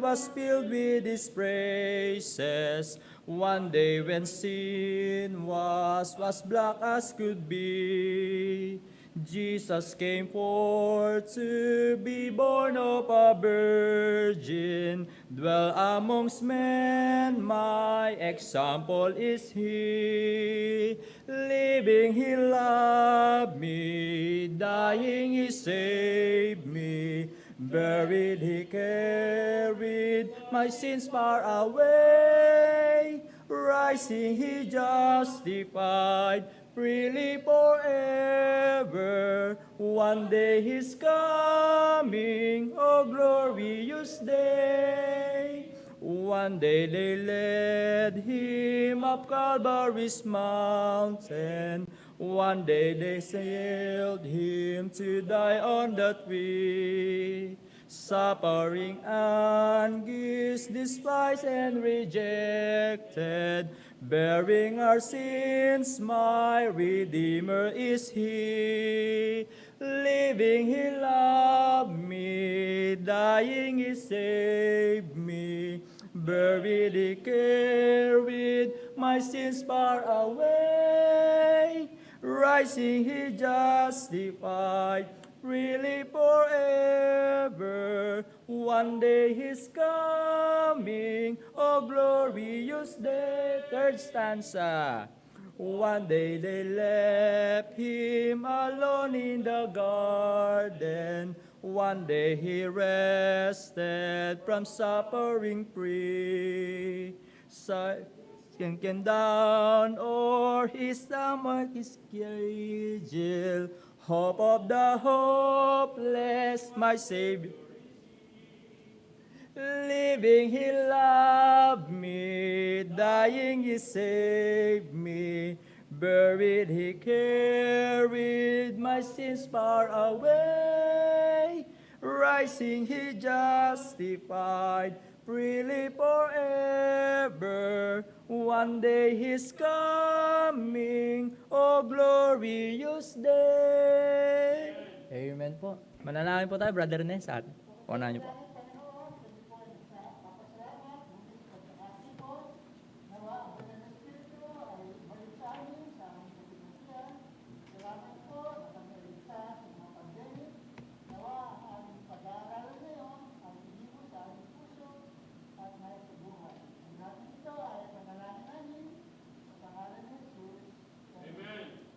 was filled with his praises. One day when sin was black as could be, Jesus came forth to be born of a virgin, dwell amongst men, my example is he. Living he loved me, dying he saved me, buried he carried my sins far away, rising he justified, freely forever. One day he's coming, oh glorious day. One day they led him up Calvary's mountain. One day they sailed him to die on the tree. Suffering anguish, despised and rejected, bearing our sins, my Redeemer is he. Living he loved me, dying he saved me, buried he carried my sins far away, rising he justified, freely forever. One day he's coming, oh glorious day. Third stanza. One day they left him alone in the garden. One day he rested from suffering free. Sinking down o'er his stomach, his cradle, hope of the hopeless, my Savior. Living he loved me, dying he saved me, buried he carried my sins far away, rising he justified, freely forever. One day he's coming, oh glorious day. Amen po. Manalangin po tayo, Brother Nesat. Punan niyo po.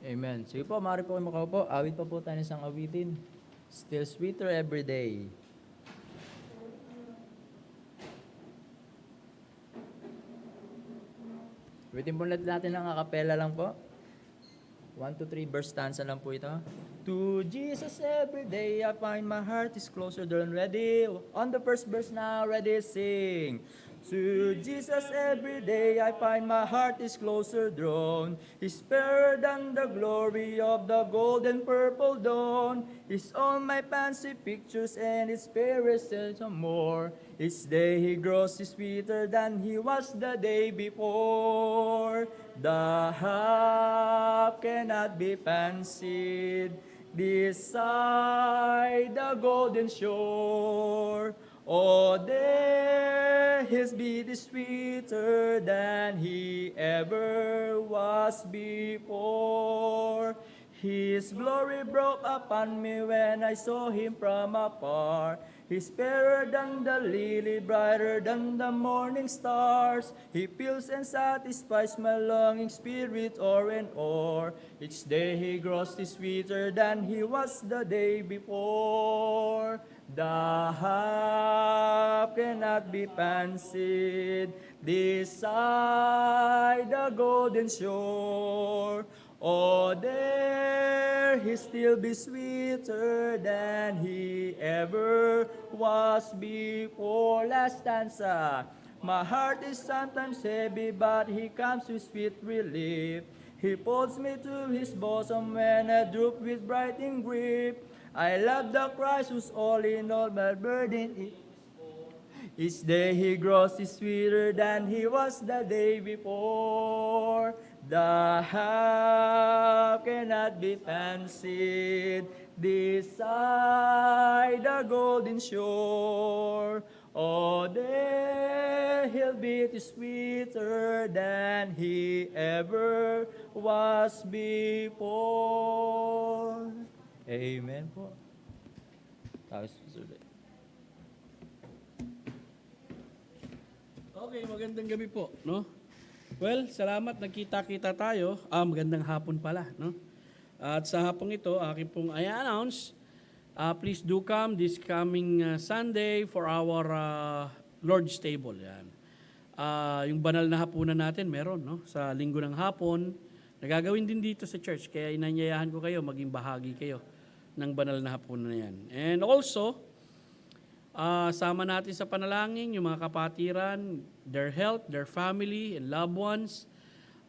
Amen. Sige po, maaari po kayo makaupo. Awit pa po tayo ng isang awitin. Still sweeter every day. Awitin po natin ang akapela lang po. 1 to 3 verse stanza lang po ito. To Jesus every day I find my heart is closer than ready. On the first verse now, ready, sing. To Jesus every day I find my heart is closer drawn. He's fairer than the glory of the golden purple dawn. He's all my fancy pictures and his fairest and some more. Each day he grows sweeter than he was the day before. The half cannot be fancied beside the golden shore. Oh, there his beat is sweeter than he ever was before. His glory broke upon me when I saw him from afar. He's fairer than the lily, brighter than the morning stars. He fills and satisfies my longing spirit o'er and o'er. Each day he grows sweeter than he was the day before. The half cannot be fancied beside the golden shore. Oh, there he still be sweeter than he ever was before. Last stanza. My heart is sometimes heavy, but he comes with sweet relief. He folds me to his bosom when I droop with brightening grip. I love the Christ who's all in all, my burden is. Each day he grows sweeter than he was the day before. The half cannot be fancied beside the golden shore. Oh, there He'll be sweeter than He ever was before. Amen po. Tapos susunod. Okay, magandang gabi po, no? Well, salamat, nagkita-kita tayo. Magandang hapon pala, no? At sa hapong ito, akin pong i-announce, please do come this coming Sunday for our Lord's Table. Yan. Yung banal na hapunan natin, meron, no? Sa linggo ng hapon, nagagawin din dito sa church. Kaya inanyayahan ko kayo, maging bahagi kayo ng banal na hapunan na yan. And also, sama natin sa panalangin yung mga kapatiran, their health, their family, and loved ones.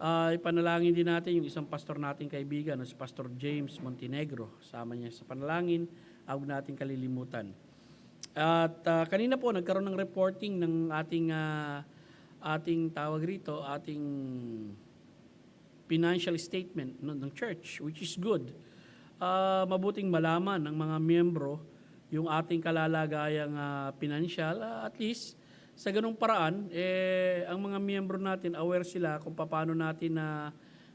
Ipanalangin din natin yung isang pastor nating kaibigan, si Pastor James Montenegro. Sama niya sa panalangin, huwag natin kalilimutan. At kanina po, nagkaroon ng reporting ng ating tawag rito, ating financial statement ng church, which is good. Mabuting malaman ng mga miyembro yung ating kalalagayang pinansyal, at least sa ganung paraan, ang mga miyembro natin, aware sila kung paano natin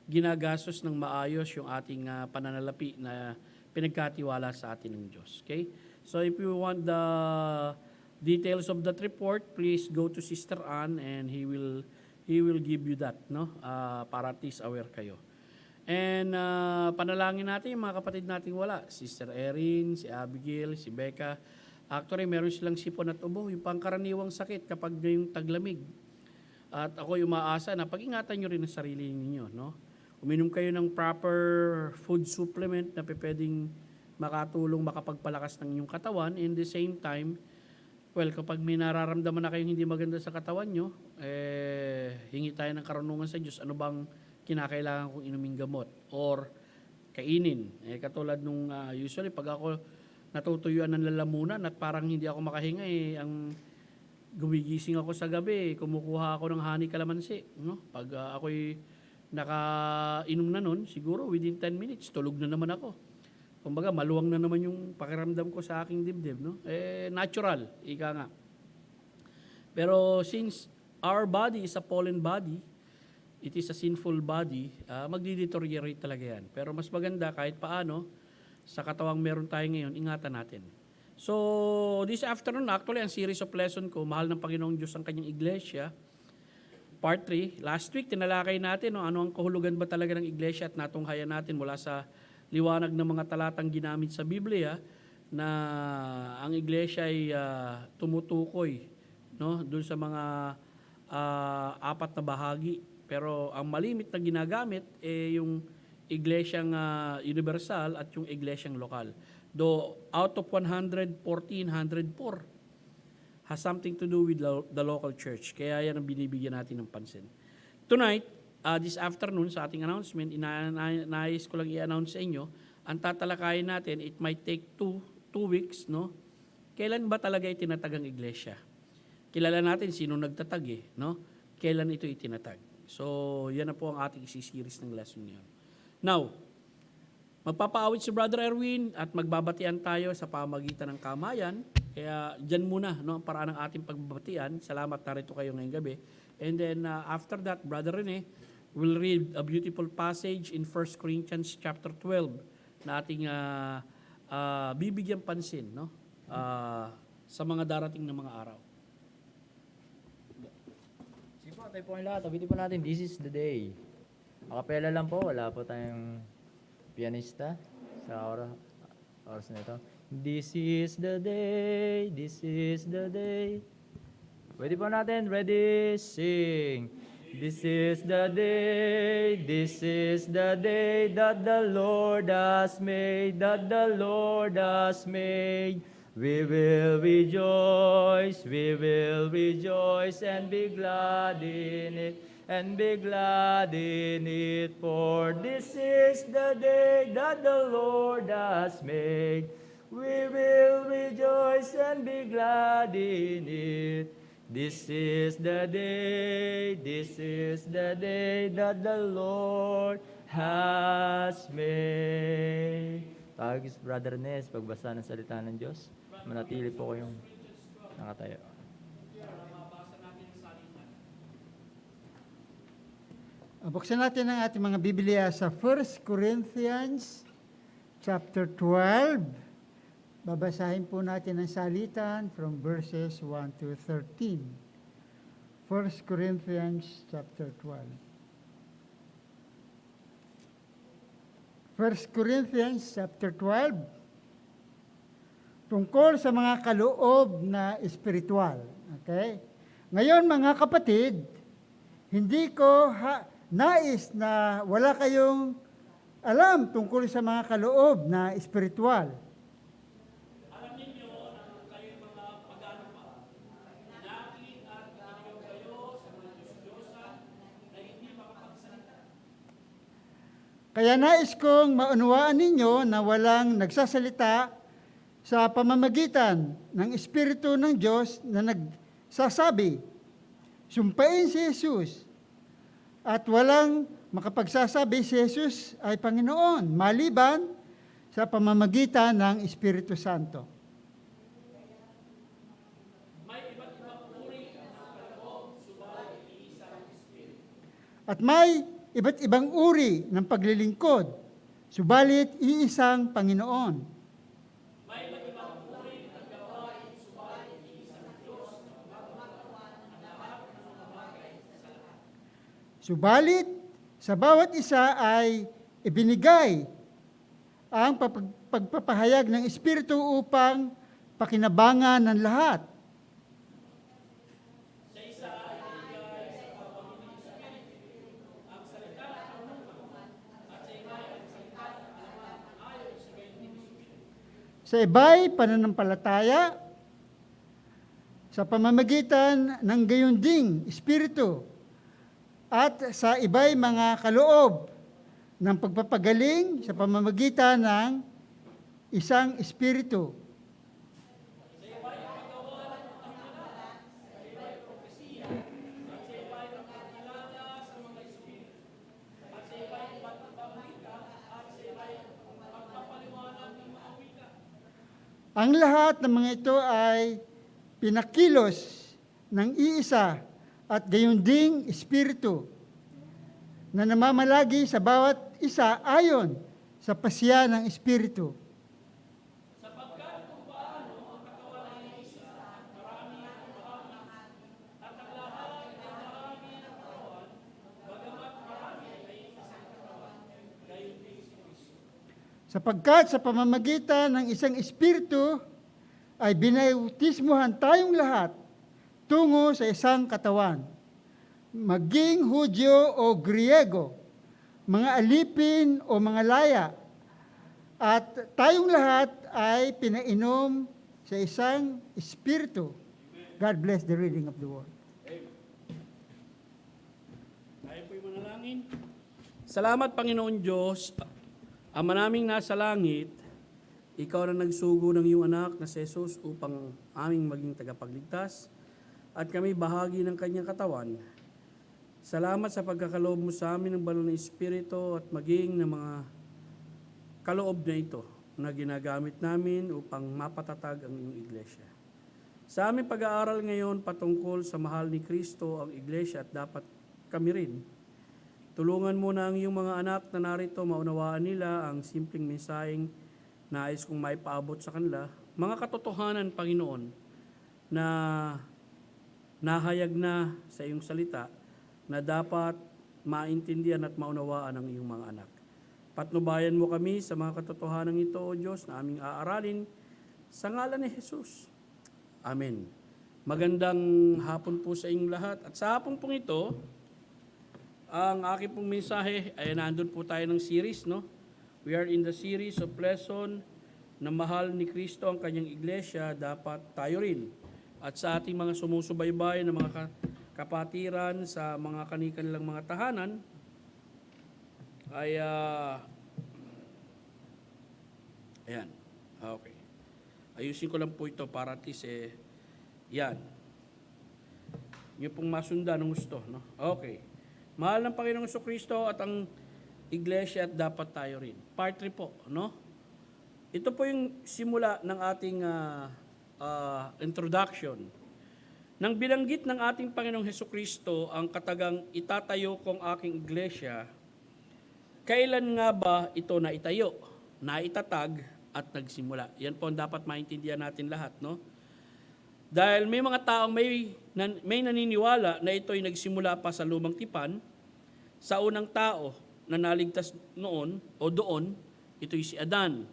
ginagastos ng maayos yung ating pananalapi na pinagkatiwala sa atin ng Diyos. Okay? So if you want the details of that report, please go to Sister Ann and he will give you that, no? Para at least aware kayo. And panalangin natin yung mga kapatid nating wala. Sister Erin, si Abigail, si Becca. Actually, meron silang sipon at ubo, yung pangkaraniwang sakit kapag yung taglamig. At ako yung umaasa na pag-ingatan nyo rin ang sarili ninyo. No? Uminom kayo ng proper food supplement na pwedeng makatulong, makapagpalakas ng inyong katawan. And the same time, well, kapag may nararamdaman na kayong hindi maganda sa katawan nyo, hingi tayo ng karunungan sa Diyos. Ano bang kinakailangan kong inuming gamot or kainin. Katulad nung usually pag ako natutuyuan ng lalamunan at parang hindi ako makahinga, ang gumigising ako sa gabi, kumukuha ako ng honey calamansi. No? Pag ako'y nakainom na nun, siguro within 10 minutes, tulog na naman ako. Kumbaga, maluwang na naman yung pakiramdam ko sa aking dibdib. No? Natural, ika nga. Pero since our body is a fallen body, it is a sinful body, magdi-deteriorate talaga yan. Pero mas maganda kahit paano, sa katawang meron tayo ngayon, ingatan natin. So, this afternoon, actually, ang series of lesson ko, Mahal ng Panginoong Diyos ang Kanyang Iglesia, Part 3. Last week, tinalakay natin ano ang kahulugan ba talaga ng Iglesia at natunghayan natin mula sa liwanag ng mga talatang ginamit sa Biblia na ang Iglesia ay tumutukoy, no, doon sa mga apat na bahagi. Pero ang malimit na ginagamit yung iglesyang universal at yung iglesyang lokal. Though out of 114, 104 has something to do with the local church. Kaya yan ang binibigyan natin ng pansin. Tonight, this afternoon sa ating announcement, nais ko lang i-announce sa inyo, ang tatalakayin natin, it might take two weeks, no? Kailan ba talaga itinatag ang iglesia? Kilala natin sino nagtatag no? Kailan ito itinatag? So, yan na po ang ating isi-series ng lesson ngayon. Now, magpapaawit si Brother Erwin at magbabatian tayo sa pamagitan ng kamayan. Kaya dyan muna no, ang paraan ng ating pagbabatian. Salamat, narito kayo ngayong gabi. And then after that, Brother Rene will read a beautiful passage in 1 Corinthians chapter 12 na ating bibigyan pansin no, sa mga darating na mga araw. Tayo po ang lahat, abitin po natin, this is the day. Akapela lang po, wala po tayong pianista sa oras na ito. This is the day, this is the day. Pwede po natin, ready, sing. This is the day that the Lord has made, that the Lord has made. We will rejoice and be glad in it, for this is the day that the Lord has made. We will rejoice and be glad in it. This is the day that the Lord has made. Tagis Brother Nes, pagbasa ng salita ng Diyos. Manatili po kayong nakatayo. Mabasa natin ang salita. Buksan natin ang ating mga Biblia sa 1 Corinthians chapter 12. Babasahin po natin ang salitan from verses 1 to 13. 1 Corinthians chapter 12. 1 Corinthians chapter 12, tungkol sa mga kaloob na espiritual. Okay? Ngayon mga kapatid, hindi ko nais na wala kayong alam tungkol sa mga kaloob na espiritual. Alam ninyo na kayo mga pagano pa, inakit at inigaw kayo sa mga Diyos-Diyosan na hindi makapagsalita. Kaya nais kong maunawaan ninyo na walang nagsasalita sa pamamagitan ng Espiritu ng Diyos na nagsasabi, sumpain si Jesus, at walang makapagsasabi si Jesus ay Panginoon, maliban sa pamamagitan ng Espiritu Santo. At may iba't ibang uri ng paglilingkod, subalit iisang Panginoon. Subalit, sa bawat isa ay ibinigay ang pagpapahayag ng Espiritu upang pakinabangan ng lahat. Sa iba'y pananampalataya, sa pamamagitan ng gayunding Espiritu, at sa iba'y mga kaloob ng pagpapagaling sa pamamagitan ng isang Espiritu. Ang lahat ng mga ito ay pinakilos ng iisa at gayunding Espiritu na namamalagi sa bawat isa ayon sa pasya ng Espiritu. Sapagkat kung paano ang katawan ay isa at marami ang bahagi, at ang lahat ay bahagi ng katawan, bagamat marami ay isang katawan, gayon din si Kristo. Sapagkat sa pamamagitan ng isang Espiritu ay binautismuhan tayong lahat tungo sa isang katawan, maging Hudyo o Griego, mga alipin o mga laya, at tayong lahat ay pinainom sa isang Espiritu. God bless the reading of the word. Tayo po'y manalangin. Salamat, Panginoon Diyos, Ama naming nasa langit, Ikaw na nagsugo ng iyong anak na si Jesus upang aming maging tagapagligtas at kami bahagi ng kanyang katawan. Salamat sa pagkakaloob mo sa amin ng banal na Espiritu at maging ng mga kaloob na ito na ginagamit namin upang mapatatag ang iyong iglesia. Sa aming pag-aaral ngayon patungkol sa mahal ni Kristo ang iglesia at dapat kami rin. Tulungan mo na ang iyong mga anak na narito maunawaan nila ang simpleng mensaheng nais kong maipaabot sa kanila. Mga katotohanan, Panginoon, na nahayag na sa iyong salita na dapat maintindihan at maunawaan ng iyong mga anak. Patnubayan mo kami sa mga katotohanan ito, O Diyos, na aming aaralin sa ngalan ni Jesus. Amen. Magandang hapon po sa inyong lahat. At sa hapon pong ito, ang aking pong mensahe ay nandun po tayo ng series, no? We are in the series of lesson na mahal ni Kristo ang kanyang iglesia, dapat tayo rin. At sa ating mga sumusubaybay na mga kapatiran sa mga kanilang mga tahanan, ay, ayan, okay. Ayusin ko lang po ito para at least, yan. Yung pong masundan ng gusto, no? Okay. Mahal ng Panginoong Jesucristo at ang iglesia at dapat tayo rin. Part 3 po, no? Ito po yung simula ng ating introduction. Nang binanggit ng ating Panginoong Hesukristo ang katagang itatayo kong aking iglesia, kailan nga ba ito naitayo, naitatag at nagsimula? Yan po ang dapat maintindihan natin lahat, no? Dahil may mga taong may naniniwala na ito'y nagsimula pa sa lumang tipan, sa unang tao na naligtas noon o doon, ito'y si Adan.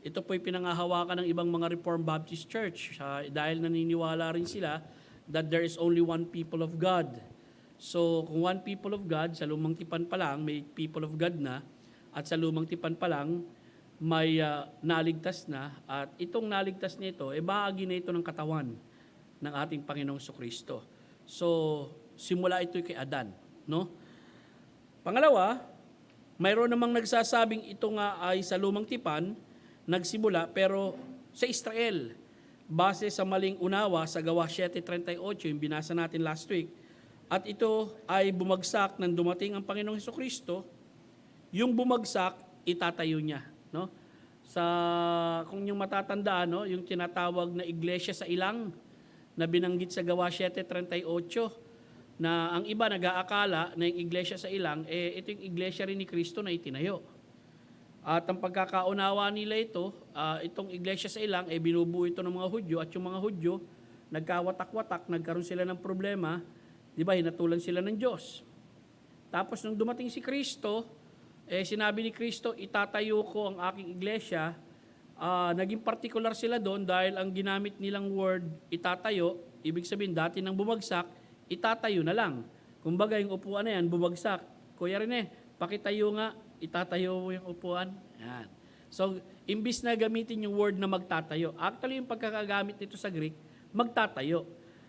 Ito po'y pinangahawakan ng ibang mga Reformed Baptist Church dahil naniniwala rin sila that there is only one people of God. So, kung one people of God, sa lumang tipan pa lang, may people of God na, at sa lumang tipan pa lang, may naligtas na, at itong naligtas nito, bahagi na ito ng katawan ng ating Panginoong Kristo. So, simula ito kay Adan, no? Pangalawa, mayroon namang nagsasabing ito nga ay sa lumang tipan, nagsimula, pero sa Israel, base sa maling unawa sa Gawa 7:38, yung binasa natin last week, at ito ay bumagsak nang dumating ang Panginoong Hesukristo, yung bumagsak, itatayo niya. No? Kung yung matatandaan, no, yung tinatawag na iglesia sa ilang, na binanggit sa Gawa 7:38, na ang iba nag-aakala na yung iglesia sa ilang, ito yung iglesia rin ni Kristo na itinayo. At ang pagkakaunawa nila ito, itong iglesia sa ilang, binubuo ito ng mga Hudyo, at yung mga Hudyo, nagkawatak-watak, nagkaroon sila ng problema, di ba, hinatulan sila ng Diyos. Tapos nung dumating si Kristo, sinabi ni Kristo, itatayo ko ang aking iglesia. Naging particular sila doon dahil ang ginamit nilang word, itatayo, ibig sabihin, dati nang bumagsak, itatayo na lang. Kumbaga, yung upuan na yan, bumagsak. Kuya Rene, pakitayo nga, itatayo mo yung upuan. Yan. So, imbis na gamitin yung word na magtatayo, actually yung pagkakagamit nito sa Greek, magtatayo.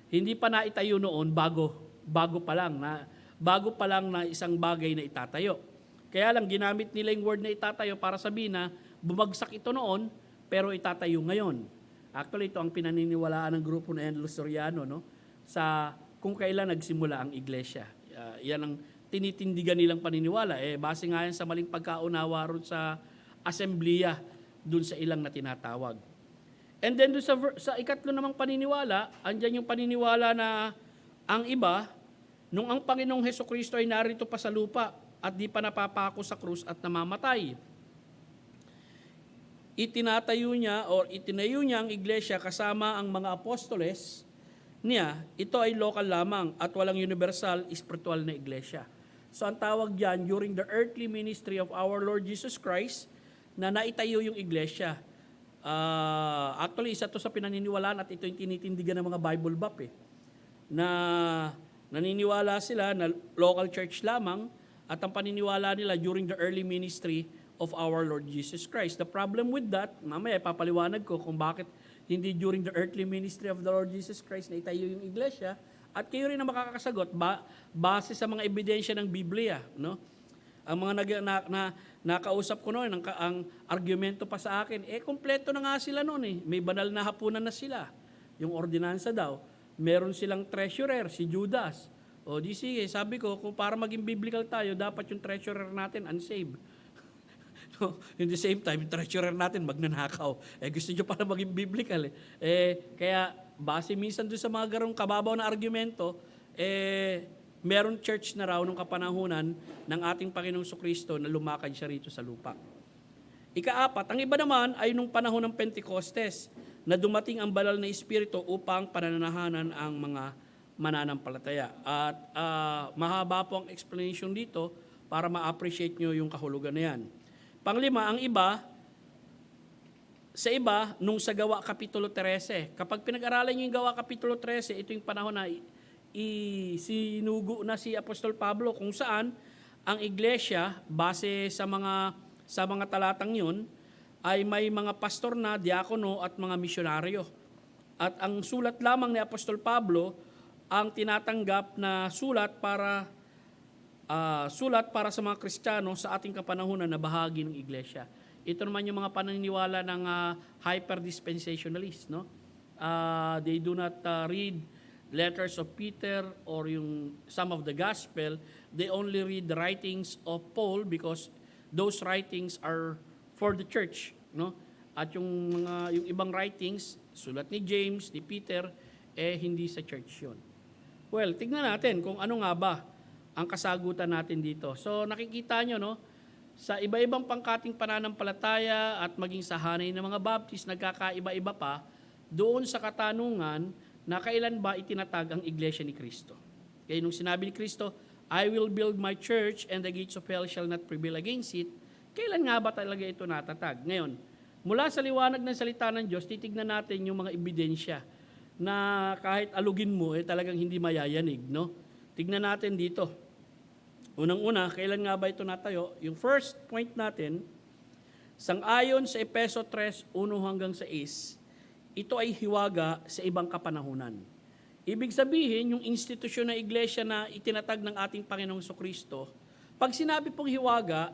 Hindi pa naitayo noon, bago pa lang na isang bagay na itatayo. Kaya lang, ginamit nila yung word na itatayo para sabihin na bumagsak ito noon, pero itatayo ngayon. Actually, ito ang pinaniniwalaan ng grupo na yan, Lusuriano, no? Sa kung kailan nagsimula ang iglesia. Yan ang tinitindigan nilang paniniwala. Base nga yan sa maling pagkaunawa ron sa asembleya dun sa ilang na tinatawag. And then dun sa ikatlo namang paniniwala, andyan yung paniniwala na ang iba, nung ang Panginoong Hesukristo ay narito pa sa lupa at di pa napapako sa krus at namamatay, itinayo niya ang iglesia kasama ang mga apostoles niya. Ito ay local lamang at walang universal, spiritual na iglesia. So ang tawag diyan, during the earthly ministry of our Lord Jesus Christ, na naitayo yung iglesia. Actually, isa to sa pinaniniwalaan at ito yung tinitindigan ng mga Bible buff na naniniwala sila na local church lamang at ang paniniwala nila during the early ministry of our Lord Jesus Christ. The problem with that, mamaya papaliwanag ko kung bakit hindi during the earthly ministry of the Lord Jesus Christ na itayo yung iglesia. At kayo rin na makakasagot base sa mga ebidensya ng Biblia, no? Ang mga nakausap ko noon, ang argumento pa sa akin, kompleto na nga sila noon . May banal na hapunan na sila. Yung ordinansa daw, meron silang treasurer, si Judas. O di sige, sabi ko, kung para maging biblical tayo, dapat yung treasurer natin unsaved. No, in the same time, treasurer natin magnanakaw. Gusto nyo pala maging biblical . Kaya, base minsan doon sa mga garong kababaw na argumento, meron church na raw nung kapanahunan ng ating Panginoong Kristo na lumakad siya rito sa lupa. Ikaapat, ang iba naman ay nung panahon ng Pentecostes na dumating ang banal na Espiritu upang pananahanan ang mga mananampalataya. At mahaba po ang explanation dito para ma-appreciate nyo yung kahulugan na yan. Panglima, sa iba, nung sa Gawa Kapitulo 13, kapag pinag-aralan nyo yung Gawa Kapitulo 13, ito yung panahon na sinugo na si Apostol Pablo kung saan ang iglesia, base sa mga talatang yun, ay may mga pastor na, diakono at mga misyonaryo. At ang sulat lamang ni Apostol Pablo, ang tinatanggap na sulat para sa mga Kristiyano sa ating kapanahunan na bahagi ng iglesia. Ito naman yung mga paniniwala ng hyper-dispensationalists, no? They do not read letters of Peter or some of the gospel. They only read the writings of Paul because those writings are for the church, no? At yung ibang writings, sulat ni James, ni Peter, hindi sa church yun. Well, tignan natin kung ano nga ba ang kasagutan natin dito. So nakikita nyo, no, sa iba-ibang pangkating pananampalataya at maging sa hanay ng mga Baptist, nagkakaiba-iba pa doon sa katanungan na kailan ba itinatag ang Iglesia ni Kristo. Kaya nung sinabi ni Kristo, I will build my church and the gates of hell shall not prevail against it, kailan nga ba talaga ito natatag? Ngayon, mula sa liwanag ng salita ng Diyos, titignan natin yung mga ebidensya na kahit alugin mo, talagang hindi mayayanig. No? Tignan natin dito. Unang-una, kailan nga ba ito natayo? Yung first point natin, sang-ayon sa Efeso 3:1 hanggang 6, ito ay hiwaga sa ibang kapanahunan. Ibig sabihin, yung institusyon ng iglesia na itinatag ng ating Panginoong Kristo, pag sinabi pong hiwaga,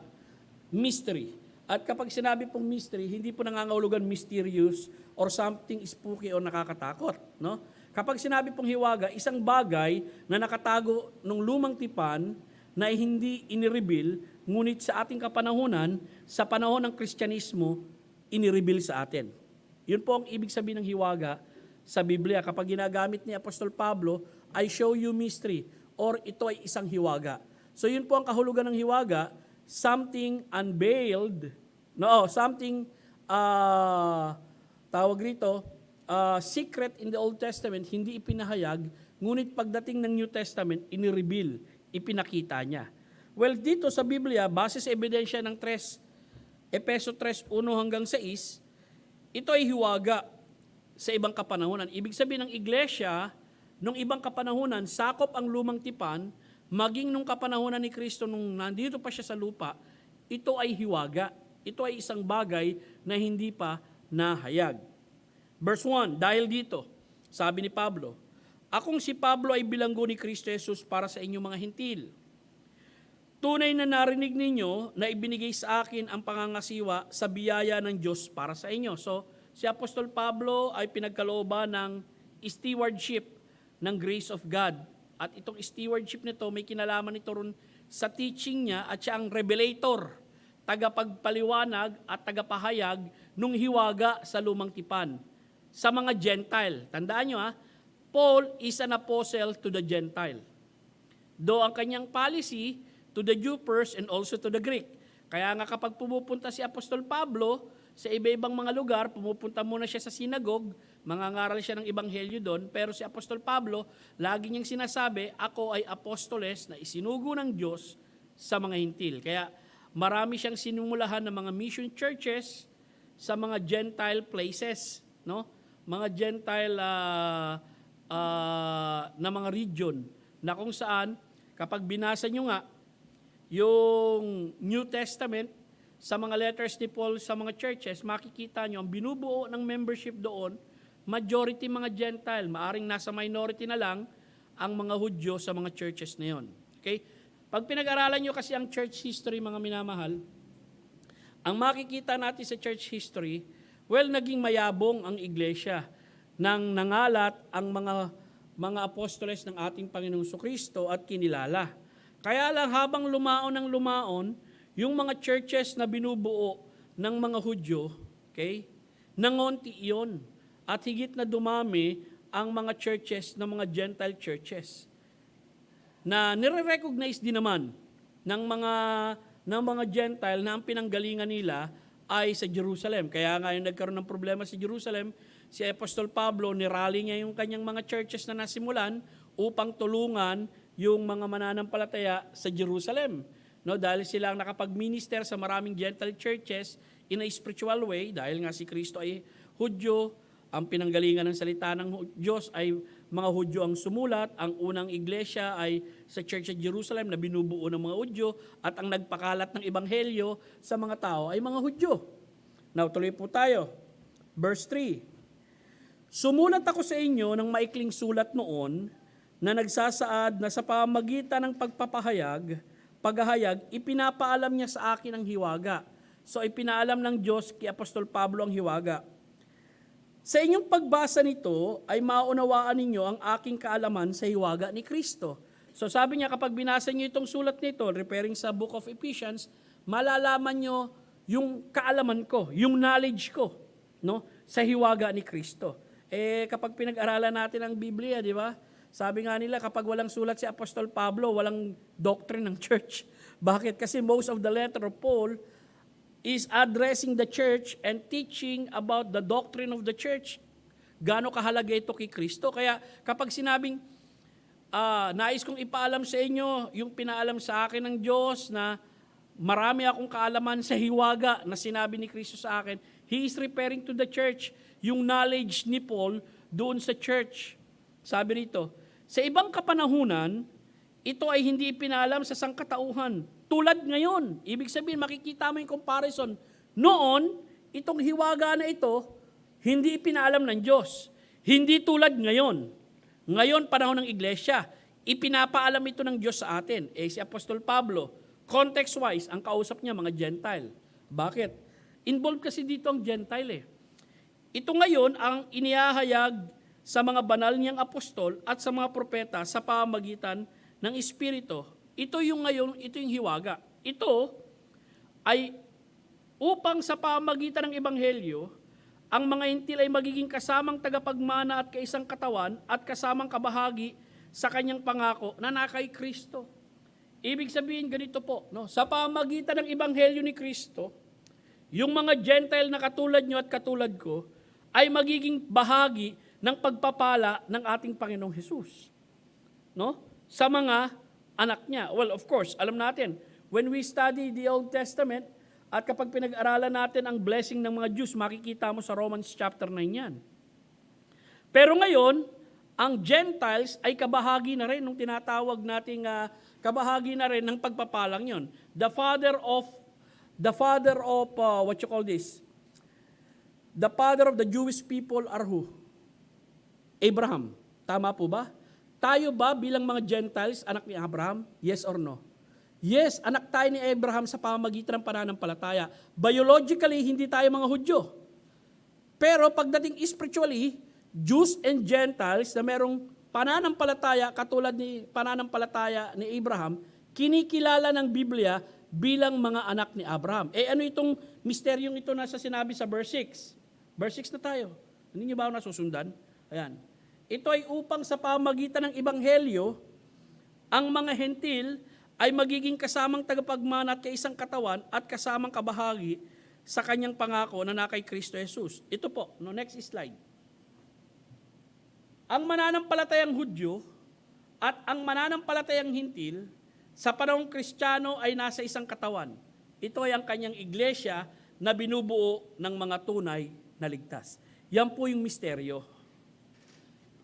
mystery. At kapag sinabi pong mystery, hindi po nangangahulugan mysterious or something spooky o nakakatakot. No? Kapag sinabi pong hiwaga, isang bagay na nakatago ng lumang tipan na hindi inireveal, ngunit sa ating kapanahunan, sa panahon ng Kristyanismo, inireveal sa atin. Yun po ang ibig sabihin ng hiwaga sa Biblia. Kapag ginagamit ni Apostol Pablo, I show you mystery, or ito ay isang hiwaga. So yun po ang kahulugan ng hiwaga, something unveiled, something, tawag rito, secret in the Old Testament, hindi ipinahayag, ngunit pagdating ng New Testament, inireveal, ipinakita niya. Well, dito sa Biblia, base sa ebidensya ng Efeso 3:1 hanggang 6, ito ay hiwaga sa ibang kapanahunan. Ibig sabihin ng iglesia, nung ibang kapanahunan, sakop ang lumang tipan, maging nung kapanahunan ni Kristo, nung nandito pa siya sa lupa, ito ay hiwaga. Ito ay isang bagay na hindi pa nahayag. Verse 1, dahil dito, sabi ni Pablo, akong si Pablo ay bilanggo ni Kristo Jesus para sa inyong mga hintil. Tunay na narinig ninyo na ibinigay sa akin ang pangangasiwa sa biyaya ng Diyos para sa inyo. So, si Apostol Pablo ay pinagkalooban ng stewardship ng grace of God. At itong stewardship nito, may kinalaman nito ron sa teaching niya at siya ang revelator, tagapagpaliwanag at tagapahayag nung hiwaga sa lumang tipan sa mga Gentile. Tandaan nyo Paul is an apostle to the Gentile. Though ang kanyang policy to the Jew first and also to the Greek. Kaya nga kapag pumupunta si Apostol Pablo sa iba-ibang mga lugar, pumupunta muna siya sa sinagog, mangangaral siya ng ebanghelyo doon, pero si Apostol Pablo, lagi niyang sinasabi, ako ay apostoles na isinugo ng Diyos sa mga hintil. Kaya marami siyang sinumulahan ng mga mission churches sa mga Gentile places, no? Mga Gentile na mga region, na kung saan, kapag binasa nyo nga, yung New Testament, sa mga letters ni Paul sa mga churches, makikita nyo, ang binubuo ng membership doon, majority mga Gentile, maaring nasa minority na lang ang mga Hudyo sa mga churches na yon. Okay? Pag pinag-aralan nyo kasi ang church history, mga minamahal, ang makikita natin sa church history, well, naging mayabong ang iglesia nang nangalat ang mga apostoles ng ating Panginoong Kristo at kinilala. Kaya lang habang lumaon ng lumaon, yung mga churches na binubuo ng mga Hudyo, okay, nangonti iyon. At higit na dumami ang mga churches ng mga Gentile churches na nire-recognize din naman ng mga Gentile na ang pinanggalingan nila ay sa Jerusalem. Kaya nga yung nagkaroon ng problema sa Jerusalem, si Apostol Pablo, nirally niya yung kanyang mga churches na nasimulan upang tulungan yung mga mananampalataya sa Jerusalem. No, dahil sila ang nakapag-minister sa maraming Gentile churches in a spiritual way, dahil nga si Kristo ay Hudyo, ang pinanggalingan ng salita ng Diyos ay mga Hudyo ang sumulat, ang unang iglesia ay sa Church of Jerusalem na binubuo ng mga Hudyo, at ang nagpakalat ng ebanghelyo sa mga tao ay mga Hudyo. Now, tuloy po tayo. Verse 3. Sumulat ako sa inyo ng maikling sulat noon na nagsasaad na sa pamamagitan ng paghahayag, ipinapaalam niya sa akin ang hiwaga. So, ipinaalam ng Diyos kay Apostol Pablo ang hiwaga. Sa inyong pagbasa nito ay maunawaan ninyo ang aking kaalaman sa hiwaga ni Kristo. So sabi niya, kapag binasa niyo itong sulat nito, referring sa Book of Ephesians, malalaman niyo yung kaalaman ko, yung knowledge ko, no, sa hiwaga ni Kristo. kapag pinag-aralan natin ang Biblia, di ba? Sabi nga nila, kapag walang sulat si Apostol Pablo, walang doctrine ng church. Bakit? Kasi most of the letter of Paul is addressing the church and teaching about the doctrine of the church. Gaano kahalaga ito kay Kristo. Kaya kapag sinabing, nais kong ipaalam sa inyo, yung pinaalam sa akin ng Diyos na marami akong kaalaman sa hiwaga na sinabi ni Kristo sa akin, He is referring to the church, yung knowledge ni Paul doon sa church. Sabi rito, sa ibang kapanahunan, ito ay hindi ipinalam sa sangkatauhan. Tulad ngayon, ibig sabihin, makikita mo yung comparison. Noon, itong hiwaga na ito, hindi ipinalam ng Diyos. Hindi tulad ngayon. Ngayon, panahon ng iglesia, ipinapaalam ito ng Diyos sa atin. Si Apostol Pablo, context-wise, ang kausap niya mga Gentile. Bakit? Involved kasi dito ang Gentile Ito ngayon ang inihahayag sa mga banal niyang apostol at sa mga propeta sa pamamagitan ng Espiritu. Ito yung ngayon, ito yung hiwaga. Ito ay upang sa pamamagitan ng Ebanghelyo, ang mga Hintil ay magiging kasamang tagapagmana at kaisang katawan at kasamang kabahagi sa kanyang pangako na nakay Kristo. Ibig sabihin ganito po, no? Sa pamamagitan ng Ebanghelyo ni Kristo, yung mga Gentile na katulad nyo at katulad ko ay magiging bahagi ng pagpapala ng ating Panginoong Hesus. No? Sa mga anak niya. Well, of course, alam natin, when we study the Old Testament, at kapag pinag-aralan natin ang blessing ng mga Jews, makikita mo sa Romans chapter 9 yan. Pero ngayon, ang Gentiles ay kabahagi na rin nung tinatawag nating kabahagi na rin ng pagpapalang yon. The father of what you call this? The father of the Jewish people are who? Abraham. Tama po ba? Tayo ba bilang mga Gentiles, anak ni Abraham? Yes or no? Yes, anak tayo ni Abraham sa pamamagitan ng pananampalataya. Biologically, hindi tayo mga Hudyo. Pero pagdating spiritually, Jews and Gentiles na merong pananampalataya katulad ni pananampalataya ni Abraham, kinikilala ng Biblia bilang mga anak ni Abraham. Ano itong misteryong ito na sa sinabi sa verse 6? Verse 6 na tayo. Hindi niyo ba ako nasusundan? Ayan. Ito ay upang sa pamamagitan ng Ebanghelyo, ang mga Hentil ay magiging kasamang tagapagmana at kaisang katawan at kasamang kabahagi sa kanyang pangako na nakay Kristo Jesus. Ito po, next slide. Ang mananampalatayang Hudyo at ang mananampalatayang Hintil sa panahong Kristiyano ay nasa isang katawan. Ito ay ang kanyang iglesia na binubuo ng mga tunay na ligtas. Yan po yung misteryo.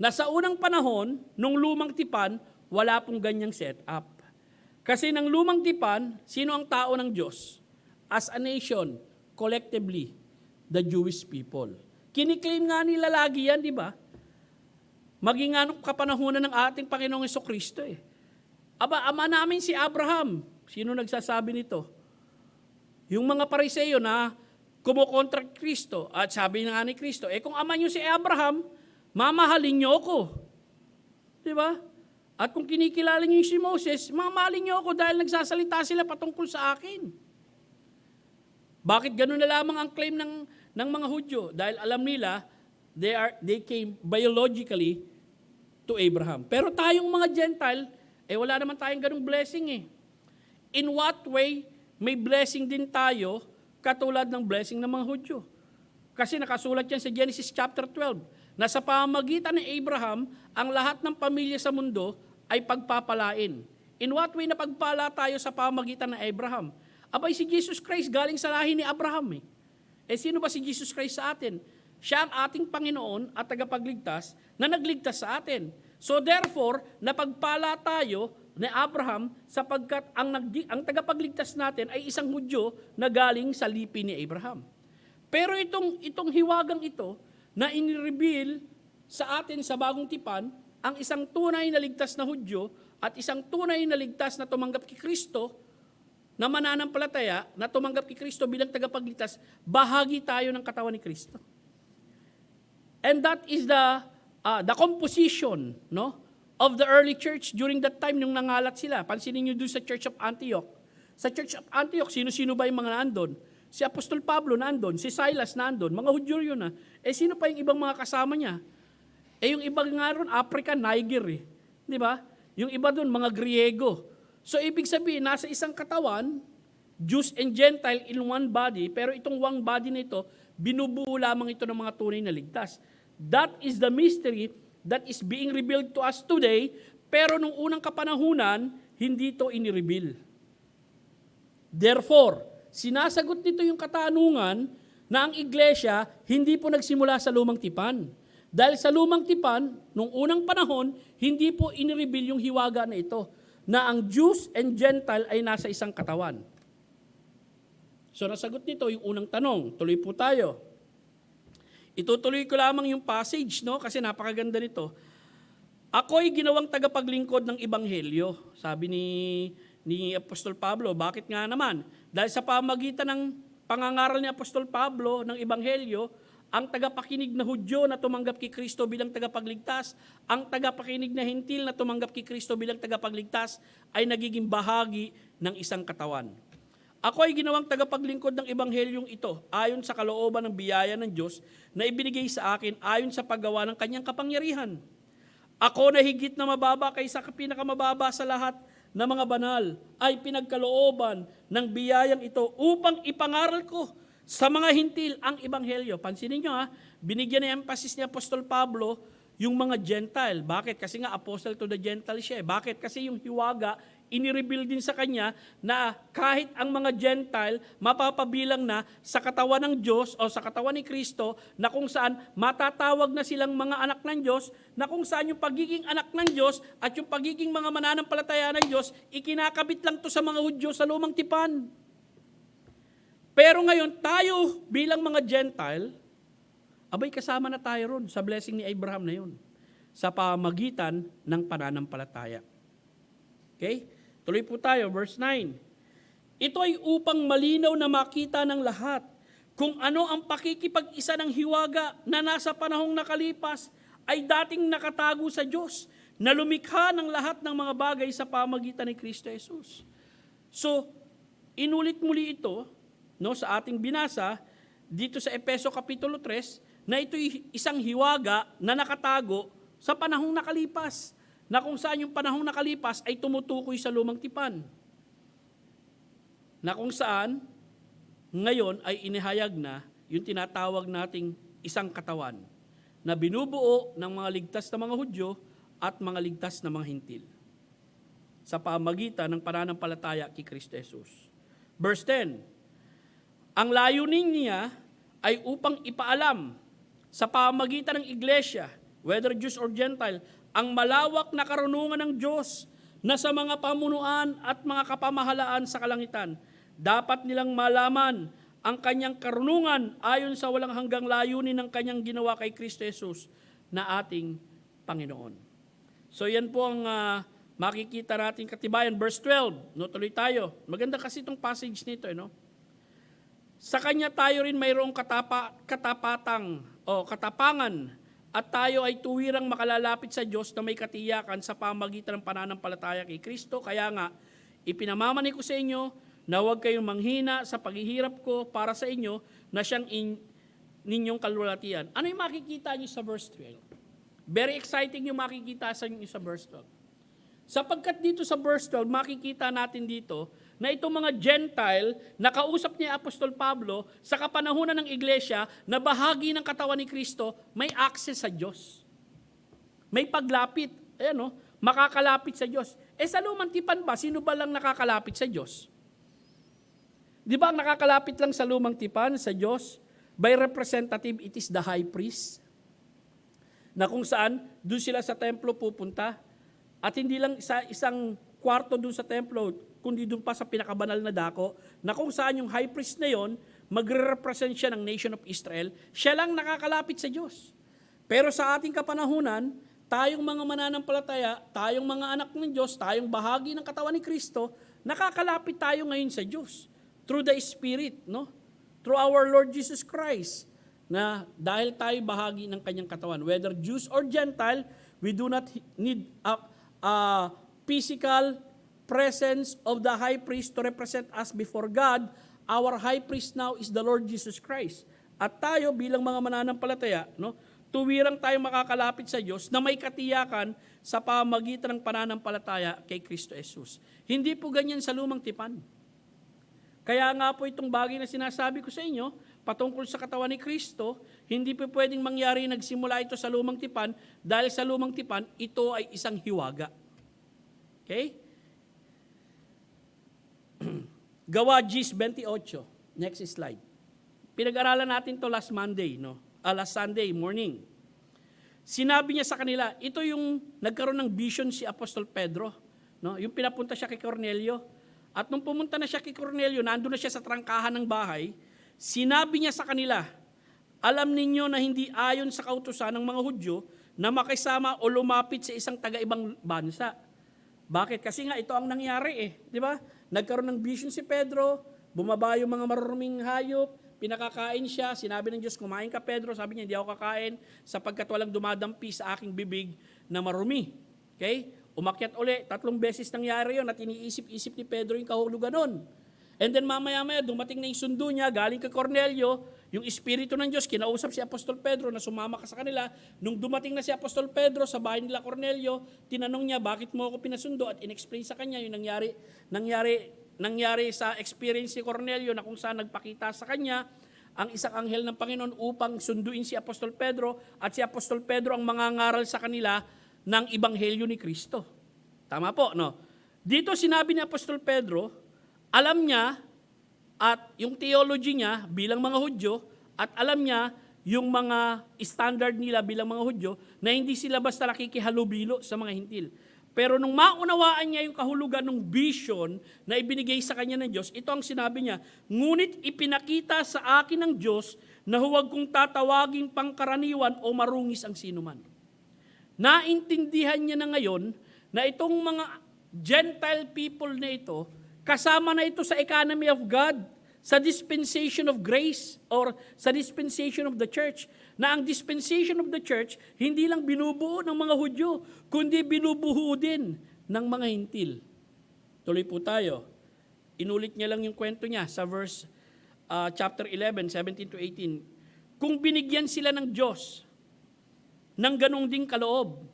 Na sa unang panahon, nung lumang tipan, wala pong ganyang setup. Kasi ng lumang tipan, sino ang tao ng Diyos? As a nation, collectively, the Jewish people. Kiniklaim nga nila lagi yan, di ba? Maging anong kapanahunan ng ating Panginoong Jesucristo ama namin si Abraham. Sino nagsasabi nito? Yung mga Pariseo na kumukontra Kristo at sabi nga ni Kristo, kung ama niyo si Abraham, mamahalin niyo ako. Di ba? At kung kinikilala niyo si Moses, mamahalin niyo ako dahil nagsasalita sila patungkol sa akin. Bakit ganun na lamang ang claim ng mga Hudyo? Dahil alam nila, they came biologically to Abraham. Pero tayong mga Gentile, wala naman tayong ganung blessing In what way may blessing din tayo katulad ng blessing ng mga Hudyo? Kasi nakasulat yan sa Genesis chapter 12, na sa pamamagitan ni Abraham, ang lahat ng pamilya sa mundo ay pagpapalain. In what way na pagpala tayo sa pamamagitan ng Abraham? Abay, si Jesus Christ galing sa lahi ni Abraham sino ba si Jesus Christ sa atin? Siya ang ating Panginoon at tagapagligtas na nagligtas sa atin. So therefore, napagpala tayo ni Abraham sapagkat ang tagapagligtas natin ay isang Hudyo na galing sa lipi ni Abraham. Pero itong hiwagang ito na inireveal sa atin sa bagong tipan, ang isang tunay na ligtas na Hudyo at isang tunay na ligtas na tumanggap kay Kristo, na mananampalataya, na tumanggap kay Kristo bilang tagapagligtas, bahagi tayo ng katawan ni Kristo. And that is the composition of the early church during that time nung nangalat sila. Pansinin nyo doon sa Church of Antioch. Sa Church of Antioch, sino-sino ba yung mga nandun? Si Apostol Pablo nandun, si Silas nandun, mga Hudyo yun Sino pa yung ibang mga kasama niya? Eh yung iba nga ron, Africa, Niger eh. Di ba? Yung iba dun, mga Griego. So ibig sabihin, nasa isang katawan, Jews and Gentile in one body, pero itong one body na ito, binubuo lamang ito ng mga tunay na ligtas. That is the mystery that is being revealed to us today, pero nung unang kapanahunan, hindi ito inireveal. Therefore, sinasagot nito yung katanungan na ang iglesia hindi po nagsimula sa lumang tipan. Dahil sa lumang tipan, nung unang panahon, hindi po inireveal yung hiwaga na ito, na ang Jews and Gentile ay nasa isang katawan. So nasagot nito yung unang tanong. Tuloy po tayo. Itutuloy ko lamang yung passage, no? Kasi napakaganda nito. Ako'y ginawang tagapaglingkod ng Ebanghelyo. Sabi ni Apostol Pablo. Bakit nga naman? Dahil sa pamagitan ng pangangaral ni Apostol Pablo ng Ebanghelyo, ang tagapakinig na Hudyo na tumanggap kay Kristo bilang tagapagligtas, ang tagapakinig na Hentil na tumanggap kay Kristo bilang tagapagligtas, ay nagiging bahagi ng isang katawan. Ako ay ginawang tagapaglingkod ng Ebanghelyong ito ayon sa kalooban ng biyaya ng Diyos na ibinigay sa akin ayon sa paggawa ng kanyang kapangyarihan. Ako na higit na mababa kaysa pinakamababa sa lahat na mga banal ay pinagkalooban ng biyayang ito upang ipangaral ko sa mga hintil ang Ebanghelyo. Pansinin nyo binigyan ng emphasis ni Apostol Pablo yung mga Gentile. Bakit? Kasi nga apostle to the Gentile siya. Bakit? Kasi yung hiwaga, inireveal din sa kanya na kahit ang mga Gentile mapapabilang na sa katawan ng Diyos o sa katawan ni Kristo na kung saan matatawag na silang mga anak ng Diyos, na kung saan yung pagiging anak ng Diyos at yung pagiging mga mananampalataya ng Diyos, ikinakabit lang to sa mga Hudyo sa lumang tipan. Pero ngayon, tayo bilang mga Gentile, abay kasama na tayo ron sa blessing ni Abraham na yun, sa pamagitan ng pananampalataya. Okay? Tuloy po tayo, verse 9. Ito ay upang malinaw na makita ng lahat kung ano ang pakikipag-isa ng hiwaga na nasa panahong nakalipas ay dating nakatago sa Diyos na lumikha ng lahat ng mga bagay sa pamagitan ni Kristo Jesus. So, inulit muli ito sa ating binasa dito sa Efeso Kapitulo 3 na ito'y isang hiwaga na nakatago sa panahong nakalipas, na kung saan yung panahong nakalipas ay tumutukoy sa lumang tipan, na kung saan ngayon ay inihayag na yung tinatawag nating isang katawan na binubuo ng mga ligtas na mga Hudyo at mga ligtas na mga Hintil sa pamagitan ng pananampalataya kay Kristo Jesus. Verse 10, ang layunin niya ay upang ipaalam sa pamagitan ng iglesia, whether Jews or Gentile, ang malawak na karunungan ng Diyos na sa mga pamunuan at mga kapamahalaan sa kalangitan. Dapat nilang malaman ang kanyang karunungan ayon sa walang hanggang layunin ng kanyang ginawa kay Kristo Jesus na ating Panginoon. So yan po ang makikita natin katibayan. Verse 12, tuloy tayo. Maganda kasi itong passage nito. Sa kanya tayo rin mayroong katapangan at tayo ay tuwirang makalalapit sa Diyos na may katiyakan sa pamagitan ng pananampalataya kay Kristo. Kaya nga, ipinamamani ko sa inyo na huwag kayong manghina sa paghihirap ko para sa inyo na siyang ninyong kalulatian. Ano yung makikita niyo sa verse 12? Very exciting yung makikita sa inyo sa verse 12. Sapagkat dito sa verse 12, makikita natin dito na itong mga Gentile na kausap ni Apostol Pablo sa kapanahunan ng iglesia na bahagi ng katawan ni Kristo, may access sa Diyos. May paglapit. Makakalapit sa Diyos. Sa lumang tipan ba, sino ba lang nakakalapit sa Diyos? Di ba ang nakakalapit lang sa lumang tipan sa Diyos? By representative, it is the high priest. Na kung saan, doon sila sa templo pupunta. At hindi lang isang kwarto doon sa templo, kundi doon pa sa pinakabanal na dako, na kung saan yung high priest na yon, magre-represent siya ng nation of Israel, siya lang nakakalapit sa Diyos. Pero sa ating kapanahunan, tayong mga mananampalataya, tayong mga anak ng Diyos, tayong bahagi ng katawan ni Kristo, nakakalapit tayo ngayon sa Diyos. Through the Spirit, through our Lord Jesus Christ, na dahil tayo bahagi ng kanyang katawan. Whether Jews or Gentile, we do not need a physical presence of the high priest to represent us before God. Our high priest now is the Lord Jesus Christ. At tayo bilang mga mananampalataya, tuwirang tayo makakalapit sa Diyos na may katiyakan sa pamamagitan ng pananampalataya kay Kristo Jesus. Hindi po ganyan sa lumang tipan. Kaya nga po itong bagay na sinasabi ko sa inyo, patungkol sa katawan ni Kristo, hindi po pwedeng mangyari nagsimula ito sa lumang tipan dahil sa lumang tipan, ito ay isang hiwaga. Okay? Gawa 28. Next slide. Pinag-aralan natin to last Sunday morning. Sinabi niya sa kanila, ito yung nagkaroon ng vision si Apostol Pedro, no? Yung pinapunta siya kay Cornelio. At nung pumunta na siya kay Cornelio, nandun na siya sa trangkahan ng bahay, sinabi niya sa kanila, alam ninyo na hindi ayon sa kautusan ng mga Hudyo na makisama o lumapit sa isang taga-ibang bansa. Bakit? Kasi nga ito ang nangyari di ba? Nagkaroon ng vision si Pedro, bumaba yung mga maruruming hayop, pinakakain siya, sinabi ng Diyos, kumain ka Pedro, sabi niya, hindi ako kakain sapagkat walang dumadampi sa aking bibig na marumi. Okay? Umakyat uli, 3 beses nangyari yun at iniisip-isip ni Pedro yung kahulugan nun. And then mamaya-maya, dumating na yung sundo niya, galing kay Cornelio, yung Espiritu ng Diyos, kinausap si Apostol Pedro na sumama ka sa kanila. Nung dumating na si Apostol Pedro sa bahay nila Cornelio, tinanong niya, bakit mo ako pinasundo? At in-explain sa kanya yung nangyari sa experience ni Cornelio na kung saan nagpakita sa kanya ang isang anghel ng Panginoon upang sunduin si Apostol Pedro at si Apostol Pedro ang mangangaral sa kanila ng Ebanghelyo ni Kristo. Tama po, no? Dito sinabi ni Apostol Pedro, alam niya at yung theology niya bilang mga Hudyo at alam niya yung mga standard nila bilang mga Hudyo na hindi sila basta nakikihalubilo sa mga hintil. Pero nung maunawaan niya yung kahulugan ng vision na ibinigay sa kanya ng Diyos, ito ang sinabi niya, ngunit ipinakita sa akin ng Diyos na huwag kong tatawaging pangkaraniwan o marungis ang sinuman. Naintindihan niya na ngayon na itong mga Gentile people na ito, kasama na ito sa economy of God, sa dispensation of grace or sa dispensation of the church. Na ang dispensation of the church, hindi lang binubuo ng mga Hudyo, kundi binubuo din ng mga hintil. Tuloy po tayo. Inulit niya lang yung kwento niya sa verse chapter 11, 17 to 18. Kung binigyan sila ng Diyos ng ganong ding kaloob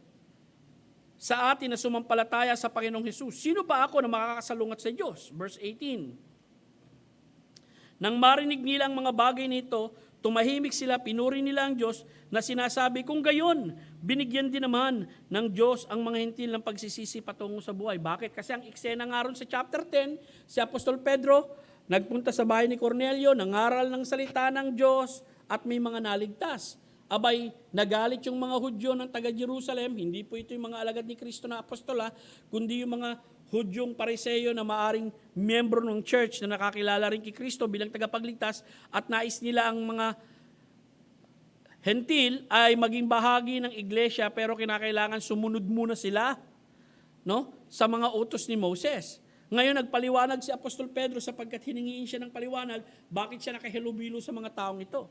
sa atin na sumampalataya sa Panginoong Hesus, sino ba ako na makakasalungat sa Diyos? Verse 18. Nang marinig nila ang mga bagay nito, tumahimik sila, pinuri nila ang Diyos na sinasabi, kung gayon, binigyan din naman ng Diyos ang mga hintil ng pagsisisi patungo sa buhay. Bakit? Kasi ang eksena nga ron sa chapter 10, si Apostol Pedro, nagpunta sa bahay ni Cornelio, nangaral ng salita ng Diyos at may mga naligtas. Abay, nagalit yung mga Hudyo ng taga-Jerusalem, hindi po ito yung mga alagad ni Kristo na apostola, kundi yung mga Hudyong Pariseyo na maaring miyembro ng church na nakakilala rin kay Kristo bilang tagapagligtas at nais nila ang mga hentil ay maging bahagi ng iglesia pero kinakailangan sumunod muna sila sa mga utos ni Moses. Ngayon nagpaliwanag si Apostol Pedro sapagkat hiningiin siya ng paliwanag bakit siya nakahilubilo sa mga taong ito.